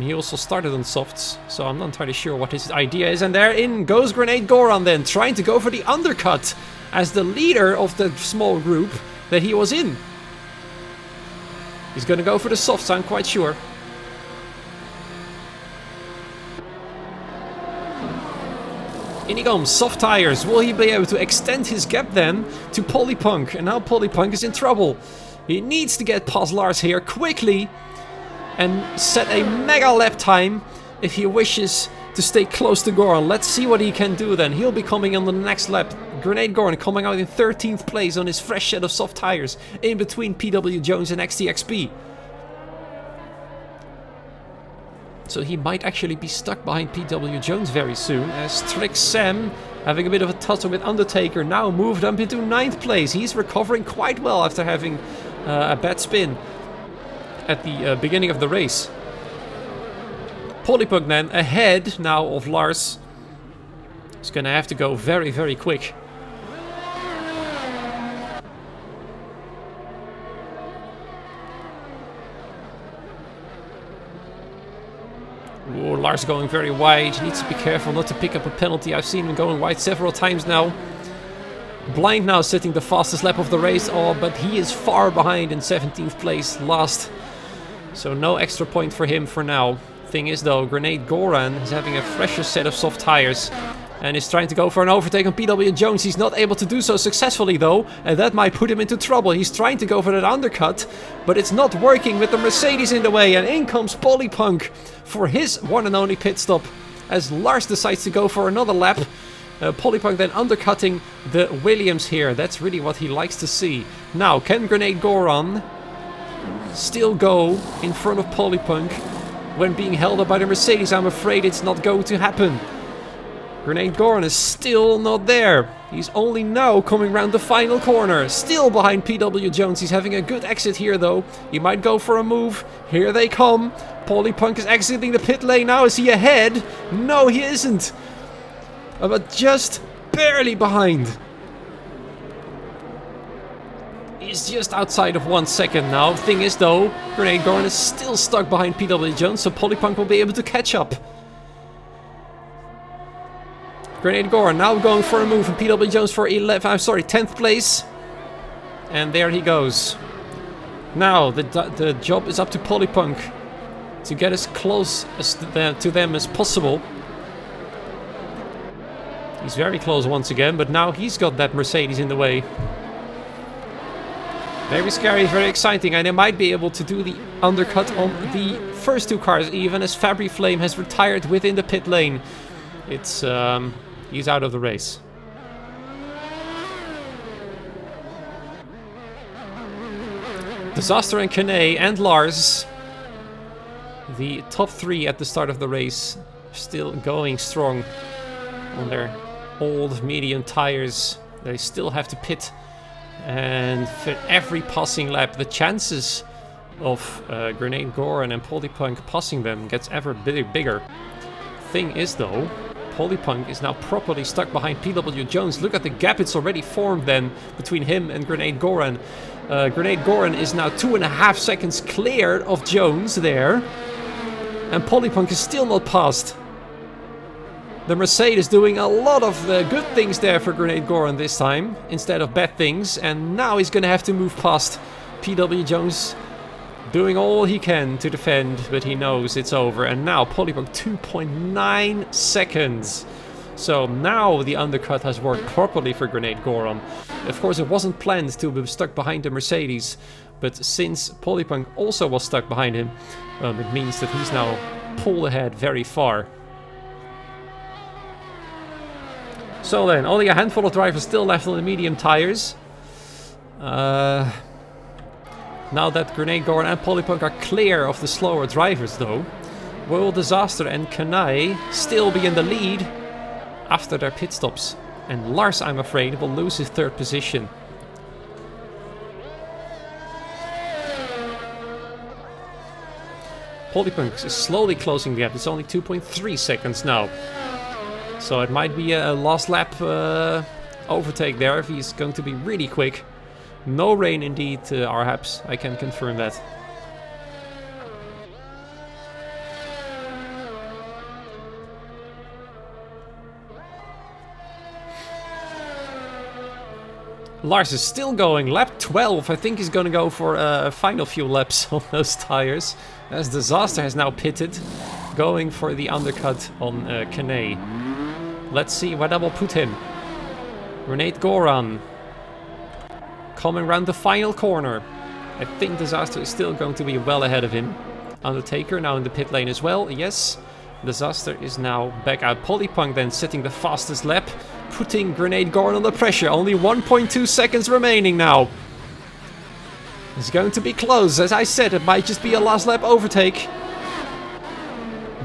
He also started on softs, so I'm not entirely sure what his idea is. And there in goes Grenade Goran then, trying to go for the undercut as the leader of the small group that he was in. He's gonna go for the softs, I'm quite sure. In he comes, soft tires. Will he be able to extend his gap then to Polypunk? And now Polypunk is in trouble. He needs to get past Lars here quickly and set a mega lap time if he wishes to stay close to Goran. Let's see what he can do then. He'll be coming on the next lap. Grenade Goran coming out in 13th place on his fresh set of soft tires in between PW Jones and XTXP. So he might actually be stuck behind PW Jones very soon, as Trick Sam, having a bit of a tussle with Undertaker, now moved up into 9th place. He's recovering quite well after having a bad spin at the beginning of the race. Polypunk then ahead now of Lars. He's gonna have to go very, very quick. Ooh, Lars going very wide. Needs to be careful not to pick up a penalty. I've seen him going wide several times now. Blind now sitting the fastest lap of the race. Oh, but he is far behind in 17th place, last. So no extra point for him for now. Thing is though, Grenade Goran is having a fresher set of soft tires and is trying to go for an overtake on PW Jones. He's not able to do so successfully though, and that might put him into trouble. He's trying to go for that undercut, but it's not working with the Mercedes in the way, and in comes Polypunk for his one and only pit stop as Lars decides to go for another lap. Polypunk then undercutting the Williams here. That's really what he likes to see. Now, can Grenade Goran still go in front of Polypunk when being held up by the Mercedes? I'm afraid it's not going to happen. Grenade Goran is still not there. He's only now coming around the final corner. Still behind PW Jones. He's having a good exit here though. He might go for a move. Here they come. Polypunk is exiting the pit lane now. Is he ahead? No, he isn't. But just barely behind. He's just outside of 1 second now. Thing is though, Grenade Goran is still stuck behind PW Jones, so Polypunk will be able to catch up. Grenade Goran now going for a move from PW Jones for 10th place. And there he goes. Now the job is up to Polypunk to get as close as to them as possible. He's very close once again, but now he's got that Mercedes in the way. Very scary, very exciting, and they might be able to do the undercut on the first two cars, even as Fabry Flame has retired within the pit lane. It's he's out of the race. Disaster and Kane and Lars, the top three at the start of the race, still going strong on their old medium tires. They still have to pit, and for every passing lap the chances of Grenade Goran and Polypunk passing them gets ever bigger. Thing is though, Polypunk is now properly stuck behind PW Jones. Look at the gap it's already formed then between him and Grenade Goran. Grenade Goran is now 2.5 seconds clear of Jones there, and Polypunk is still not passed. The Mercedes doing a lot of good things there for Grenade Goran this time, instead of bad things. And now he's going to have to move past PW Jones, doing all he can to defend, but he knows it's over. And now Polypunk 2.9 seconds. So now the undercut has worked properly for Grenade Goran. Of course, it wasn't planned to be stuck behind the Mercedes, but since Polypunk also was stuck behind him, it means that he's now pulled ahead very far. So then, only a handful of drivers still left on the medium tires. Now that Grenade Goran and Polypunk are clear of the slower drivers though, will Disaster and Kanai still be in the lead after their pit stops? And Lars, I'm afraid, will lose his third position. Polypunk is slowly closing the gap. It's only 2.3 seconds now. So it might be a last lap overtake there if he's going to be really quick. No rain indeed, Arhaps. I can confirm that. Lars is still going, lap 12. I think he's going to go for a final few laps on those tires. As Disaster has now pitted, going for the undercut on Kane. Let's see where that will put him. Grenade Goran. Coming around the final corner. I think Disaster is still going to be well ahead of him. Undertaker now in the pit lane as well, yes. Disaster is now back out. Polypunk then setting the fastest lap, putting Grenade Goran under pressure. Only 1.2 seconds remaining now. It's going to be close. As I said, it might just be a last lap overtake.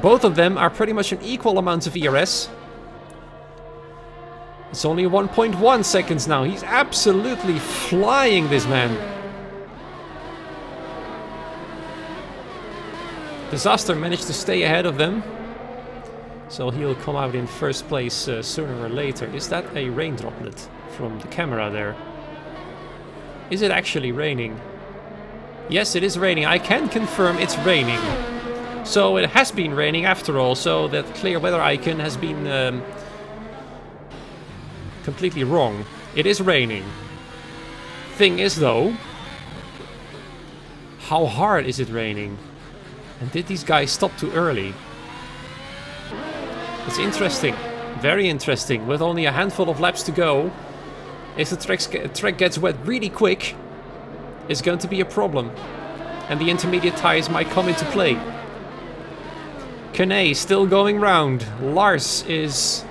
Both of them are pretty much an equal amount of ERS. It's only 1.1 seconds now. He's absolutely flying, this man. Disaster managed to stay ahead of them. So he'll come out in first place sooner or later. Is that a rain droplet from the camera there? Is it actually raining? Yes, it is raining. I can confirm it's raining. So it has been raining after all. So that clear weather icon has been completely wrong. It is raining. Thing is though, how hard is it raining? And did these guys stop too early? It's interesting, very interesting. With only a handful of laps to go, if the track gets wet really quick, it's going to be a problem. And the intermediate tires might come into play. Kane still going round. Lars is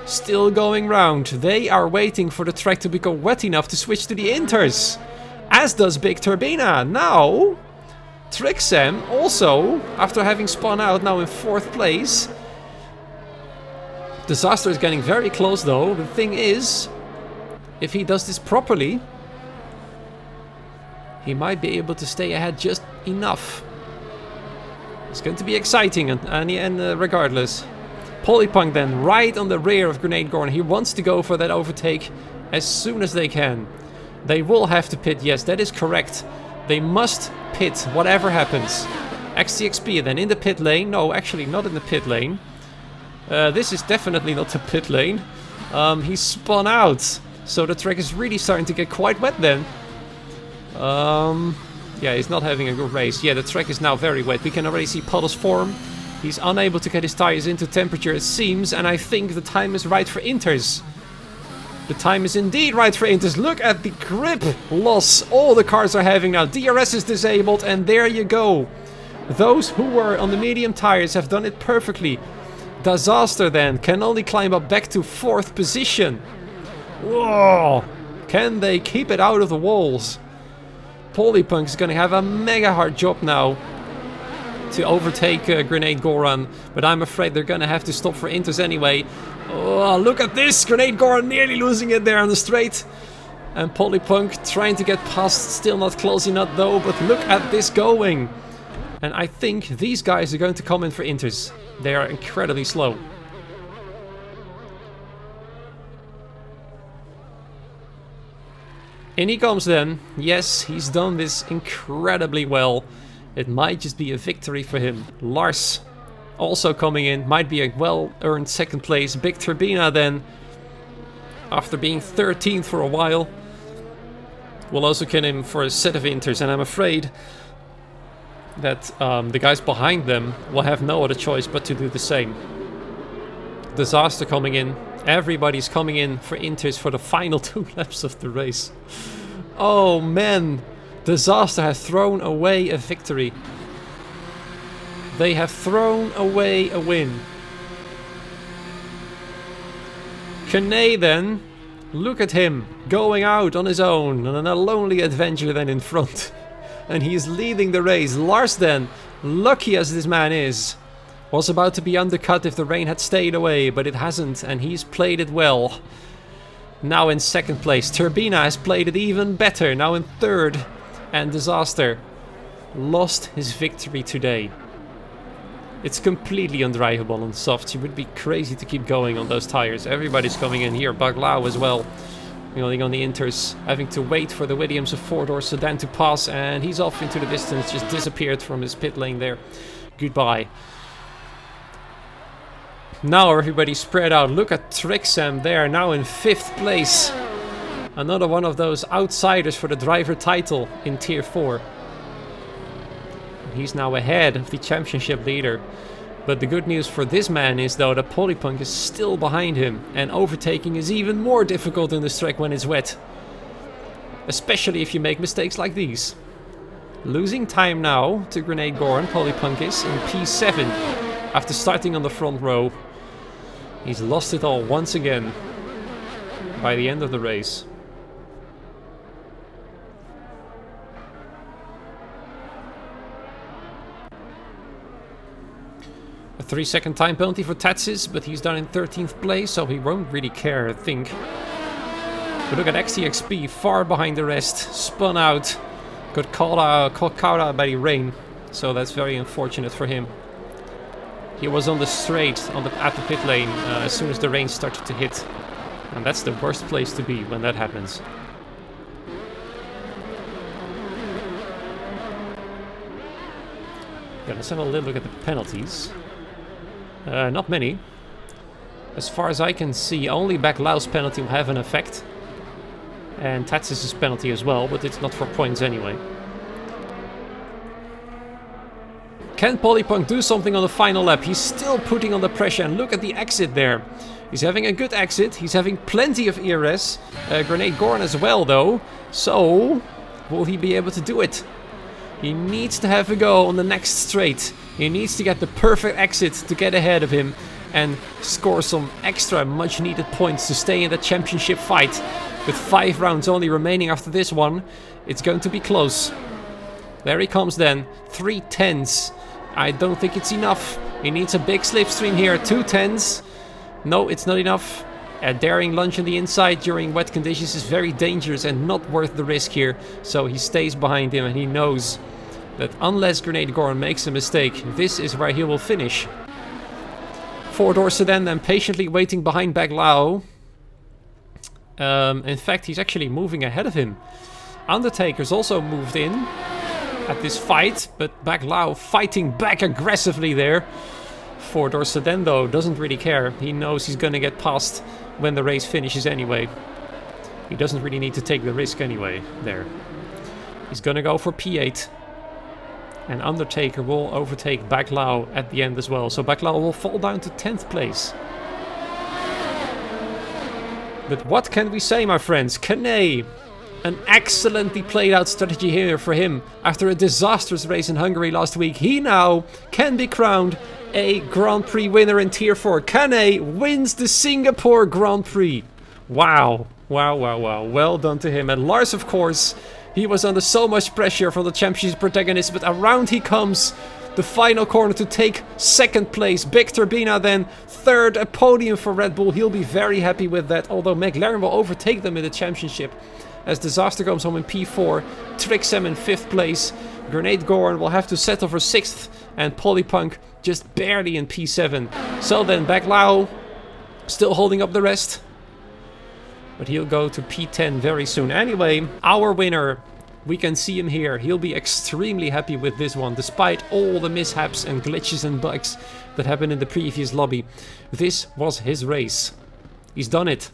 still going round. They are waiting for the track to become wet enough to switch to the inters. As does Big Turbina. Now, Trixam also, after having spun out, now in 4th place. Disaster is getting very close though. The thing is, if he does this properly, he might be able to stay ahead just enough. It's going to be exciting and regardless. Polypunk then right on the rear of Grenade Goran. He wants to go for that overtake as soon as they can. They will have to pit, yes, that is correct. They must pit, whatever happens. XTXP then in the pit lane. No, actually not in the pit lane. This is definitely not the pit lane. He spun out. So the track is really starting to get quite wet then. Yeah, he's not having a good race. Yeah, the track is now very wet. We can already see puddles form. He's unable to get his tires into temperature, it seems. And I think the time is right for inters. The time is indeed right for inters. Look at the grip loss all the cars are having now. DRS is disabled and there you go. Those who were on the medium tires have done it perfectly. Disaster then can only climb up back to 4th position. Whoa! Can they keep it out of the walls? Polypunk is going to have a mega hard job now to overtake Grenade Goran, but I'm afraid they're going to have to stop for inters anyway. Oh, look at this! Grenade Goran nearly losing it there on the straight. And Polypunk trying to get past, still not close enough though, but look at this going. And I think these guys are going to come in for inters. They are incredibly slow. In he comes then. Yes, he's done this incredibly well. It might just be a victory for him. Lars also coming in. Might be a well-earned 2nd place. Big Turbina then, after being 13th for a while, will also get him for a set of inters. And I'm afraid that the guys behind them will have no other choice but to do the same. Disaster coming in. Everybody's coming in for inters for the final 2 laps of the race. Oh man, Disaster has thrown away a victory. They have thrown away a win. Kane then, look at him going out on his own on a lonely adventure then in front. And he's leading the race. Lars then, lucky as this man is, was about to be undercut if the rain had stayed away, but it hasn't, and he's played it well. Now in 2nd place. Turbina has played it even better, now in 3rd. And Disaster lost his victory today. It's completely undrivable on softs. You would be crazy to keep going on those tires. Everybody's coming in here. Baglau as well. Going on the inters, having to wait for the Williams of four-door sedan to pass, and he's off into the distance, just disappeared from his pit lane there. Goodbye. Now everybody's spread out. Look at Trixam there, now in 5th place. Another one of those outsiders for the driver title in Tier 4. He's now ahead of the championship leader. But the good news for this man is though that Polypunk is still behind him, and overtaking is even more difficult in this track when it's wet. Especially if you make mistakes like these. Losing time now to Grenade Gorn. Polypunk is in P7 after starting on the front row. He's lost it all once again by the end of the race. A 3-second time penalty for Tatsis, but he's down in 13th place, so he won't really care, I think. But look at XTXP, far behind the rest, spun out, got caught out by the rain, so that's very unfortunate for him. He was on the straight at the pit lane as soon as the rain started to hit. And that's the worst place to be when that happens. Yeah, let's have a little look at the penalties. Not many. As far as I can see, only Baklau's penalty will have an effect. And Tatsis' penalty as well, but it's not for points anyway. Can Polypunk do something on the final lap? He's still putting on the pressure, and look at the exit there. He's having a good exit, he's having plenty of ERS. Grenade Gorn as well though. So, will he be able to do it? He needs to have a go on the next straight. He needs to get the perfect exit to get ahead of him and score some extra much needed points to stay in the championship fight. With 5 rounds only remaining after this one, it's going to be close. There he comes then, 3 10s. I don't think it's enough. He needs a big slipstream here, 2 10s. No, it's not enough. A daring lunge on the inside during wet conditions is very dangerous and not worth the risk here. So he stays behind him and he knows that unless Grenade Gorn makes a mistake, this is where he will finish. 4-door sedan then patiently waiting behind Baglau. In fact, he's actually moving ahead of him. Undertaker's also moved in at this fight, but Baglau fighting back aggressively there. 4-door sedan though doesn't really care. He knows he's gonna get past when the race finishes anyway. He doesn't really need to take the risk anyway there. He's gonna go for P8. And Undertaker will overtake Baglau at the end as well. So Baglau will fall down to 10th place. But what can we say, my friends? Kane, an excellently played out strategy here for him. After a disastrous race in Hungary last week, he now can be crowned a Grand Prix winner in Tier 4. Kane wins the Singapore Grand Prix. Wow. Wow, wow, wow. Well done to him. And Lars, of course, he was under so much pressure from the championship protagonist, but around he comes. The final corner to take 2nd place. Big Turbina then 3rd, a podium for Red Bull. He'll be very happy with that, although McLaren will overtake them in the championship. As Disaster comes home in P4, Trixem in 5th place. Grenade Gorn will have to settle for 6th, and Polypunk just barely in P7. So then Baglau still holding up the rest. But he'll go to P10 very soon. Anyway, our winner, we can see him here. He'll be extremely happy with this one, despite all the mishaps and glitches and bugs that happened in the previous lobby. This was his race. He's done it.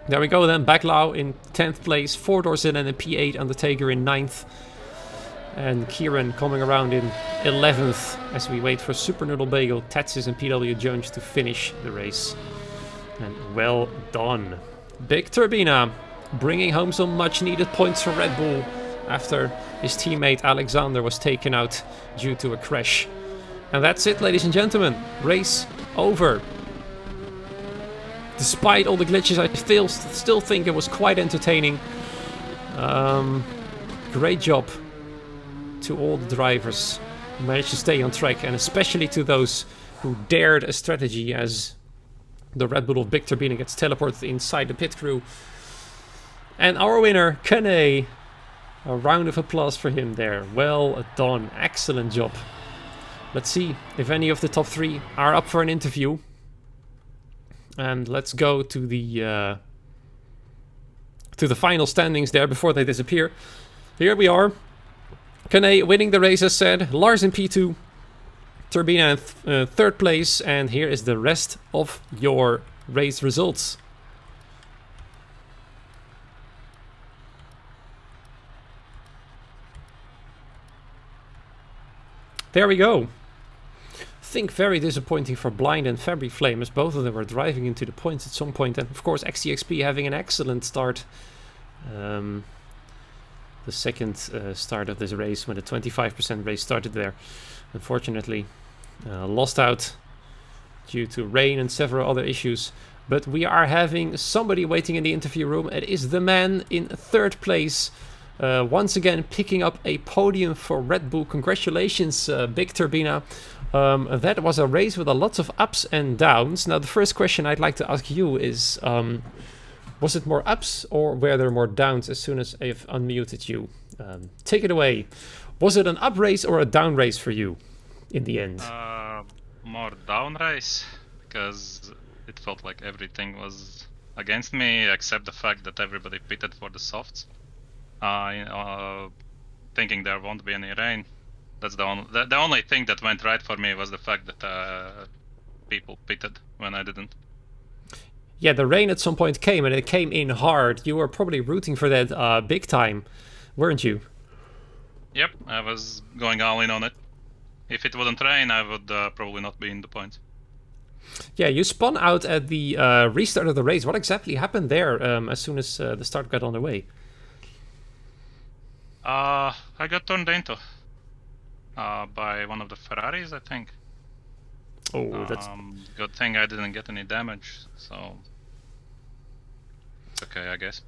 There we go then, Baglau in 10th place, 4-door sedan and P8, Undertaker in 9th. And Kieran coming around in 11th as we wait for Super Noodle Bagel, Tatsis and PW Jones to finish the race. And well done. Big Turbina bringing home some much needed points for Red Bull after his teammate Alexander was taken out due to a crash. And that's it, ladies and gentlemen. Race over. Despite all the glitches, I still think it was quite entertaining. Great job to all the drivers who managed to stay on track, and especially to those who dared a strategy as the Red Bull of Big Turbina gets teleported inside the pit crew. And our winner, Kane, A round of applause for him there. Well done. Excellent job. Let's see if any of the top 3 are up for an interview. And let's go to the final standings there before they disappear. Here we are. Kane winning the race as said. Lars in P2. Turbina in 3rd place. And here is the rest of your race results. There we go. I think very disappointing for Blind and Fabry Flame, as both of them were driving into the points at some point, and of course XTXP having an excellent start. The second start of this race, when the 25% race started there, unfortunately lost out due to rain and several other issues. But we are having somebody waiting in the interview room. It is the man in 3rd place. Once again picking up a podium for Red Bull. Congratulations, Big Turbina. That was a race with a lot of ups and downs. Now the first question I'd like to ask you is, was it more ups or were there more downs as soon as I've unmuted you? Take it away. Was it an up race or a down race for you in the end? More down race, because it felt like everything was against me except the fact that everybody pitted for the softs. Thinking there won't be any rain. That's the only thing that went right for me was the fact that people pitted when I didn't. Yeah, the rain at some point came, and it came in hard. You were probably rooting for that big time, weren't you? Yep, I was going all in on it. If it wouldn't rain, I would probably not be in the points. Yeah, you spun out at the restart of the race. What exactly happened there as soon as the start got underway? I got turned into by one of the Ferraris, I think. Oh, that's... Good thing I didn't get any damage, so it's okay, I guess.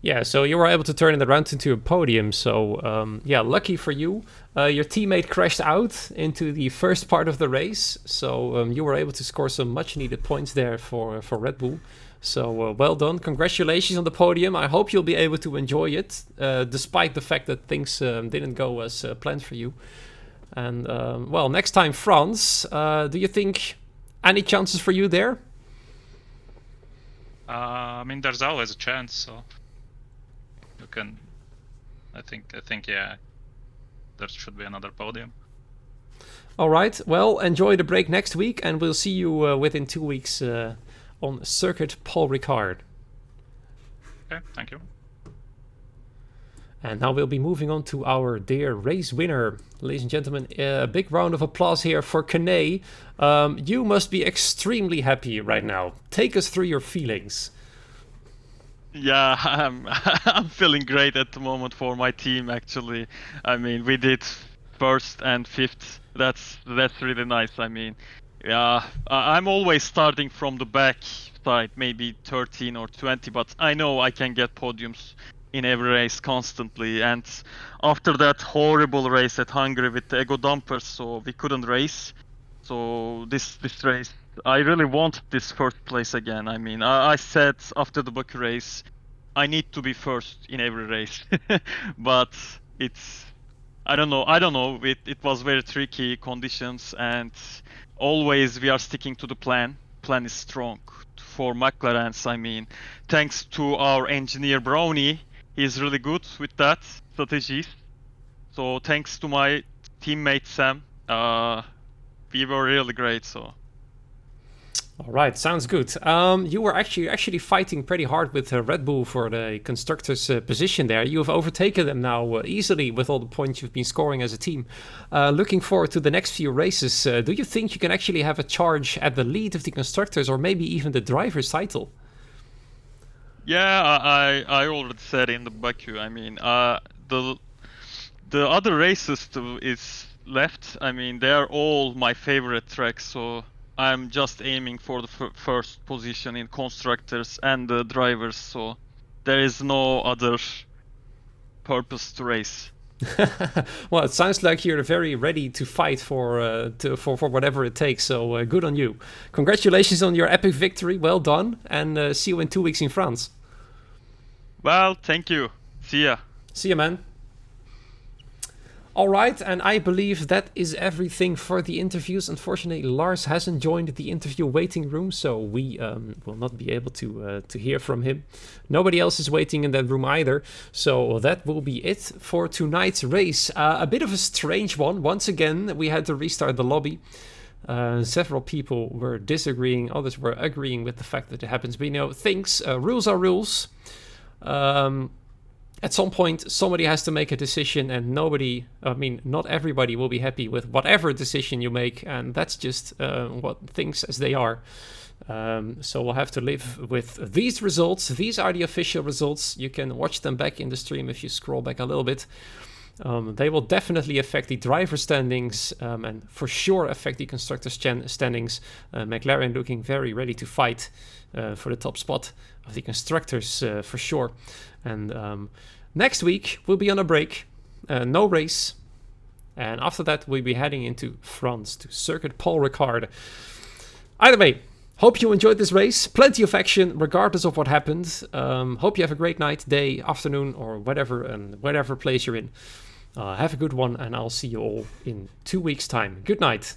Yeah, so you were able to turn it around into a podium, so yeah, lucky for you. Your teammate crashed out into the first part of the race, so you were able to score some much-needed points there for Red Bull. So well done, congratulations on the podium. I hope you'll be able to enjoy it, despite the fact that things didn't go as planned for you. And well, next time France, do you think any chances for you there? I mean, there's always a chance, so you can. I think yeah, there should be another podium. All right. Well, enjoy the break next week, and we'll see you within 2 weeks on Circuit Paul Ricard. Okay, thank you. And now we'll be moving on to our dear race winner. Ladies and gentlemen, a big round of applause here for Kane. You must be extremely happy right now. Take us through your feelings. Yeah, I'm feeling great at the moment for my team, actually. I mean, we did 1st and 5th. That's really nice. I mean, yeah, I'm always starting from the back side, maybe 13 or 20, but I know I can get podiums in every race constantly. And after that horrible race at Hungary with the ego dumpers, so we couldn't race. So this race, I really want this 1st place again. I mean, I said after the Baku race, I need to be 1st in every race. But it's, I don't know. It was very tricky conditions, and always we are sticking to the plan. Plan is strong for McLaren's. I mean, thanks to our engineer Brownie, he's really good with that strategies. So thanks to my teammate Sam, we were really great. So. All right, sounds good. You were actually fighting pretty hard with Red Bull for the constructors' position there. You have overtaken them now easily with all the points you've been scoring as a team. Looking forward to the next few races. Do you think you can actually have a charge at the lead of the constructors, or maybe even the driver's title? Yeah, I already said in the Baku. I mean, the other races is left. I mean, they are all my favorite tracks. So I'm just aiming for the 1st position in constructors and the drivers. So there is no other purpose to race. Well, it sounds like you're very ready to fight for whatever it takes. So good on you. Congratulations on your epic victory. Well done, and see you in 2 weeks in France. Well, thank you. See ya. See ya, man. All right, and I believe that is everything for the interviews. Unfortunately, Lars hasn't joined the interview waiting room, so we will not be able to hear from him. Nobody else is waiting in that room either, so that will be it for tonight's race. A bit of a strange one. Once again, we had to restart the lobby. Several people were disagreeing, others were agreeing with the fact that it happens. But things, rules are rules. At some point, somebody has to make a decision, and not everybody will be happy with whatever decision you make, and that's just what things as they are. So we'll have to live with these results. These are the official results. You can watch them back in the stream if you scroll back a little bit. They will definitely affect the driver standings, and for sure affect the constructor standings. McLaren looking very ready to fight for the top spot of the constructors for sure. And next week we'll be on a break, no race, and after that we'll be heading into France to Circuit Paul Ricard. Either way, hope you enjoyed this race. Plenty of action regardless of what happened. Hope you have a great night, day, afternoon, or whatever, and whatever place you're in. Have a good one, and I'll see you all in 2 weeks' time. Good night.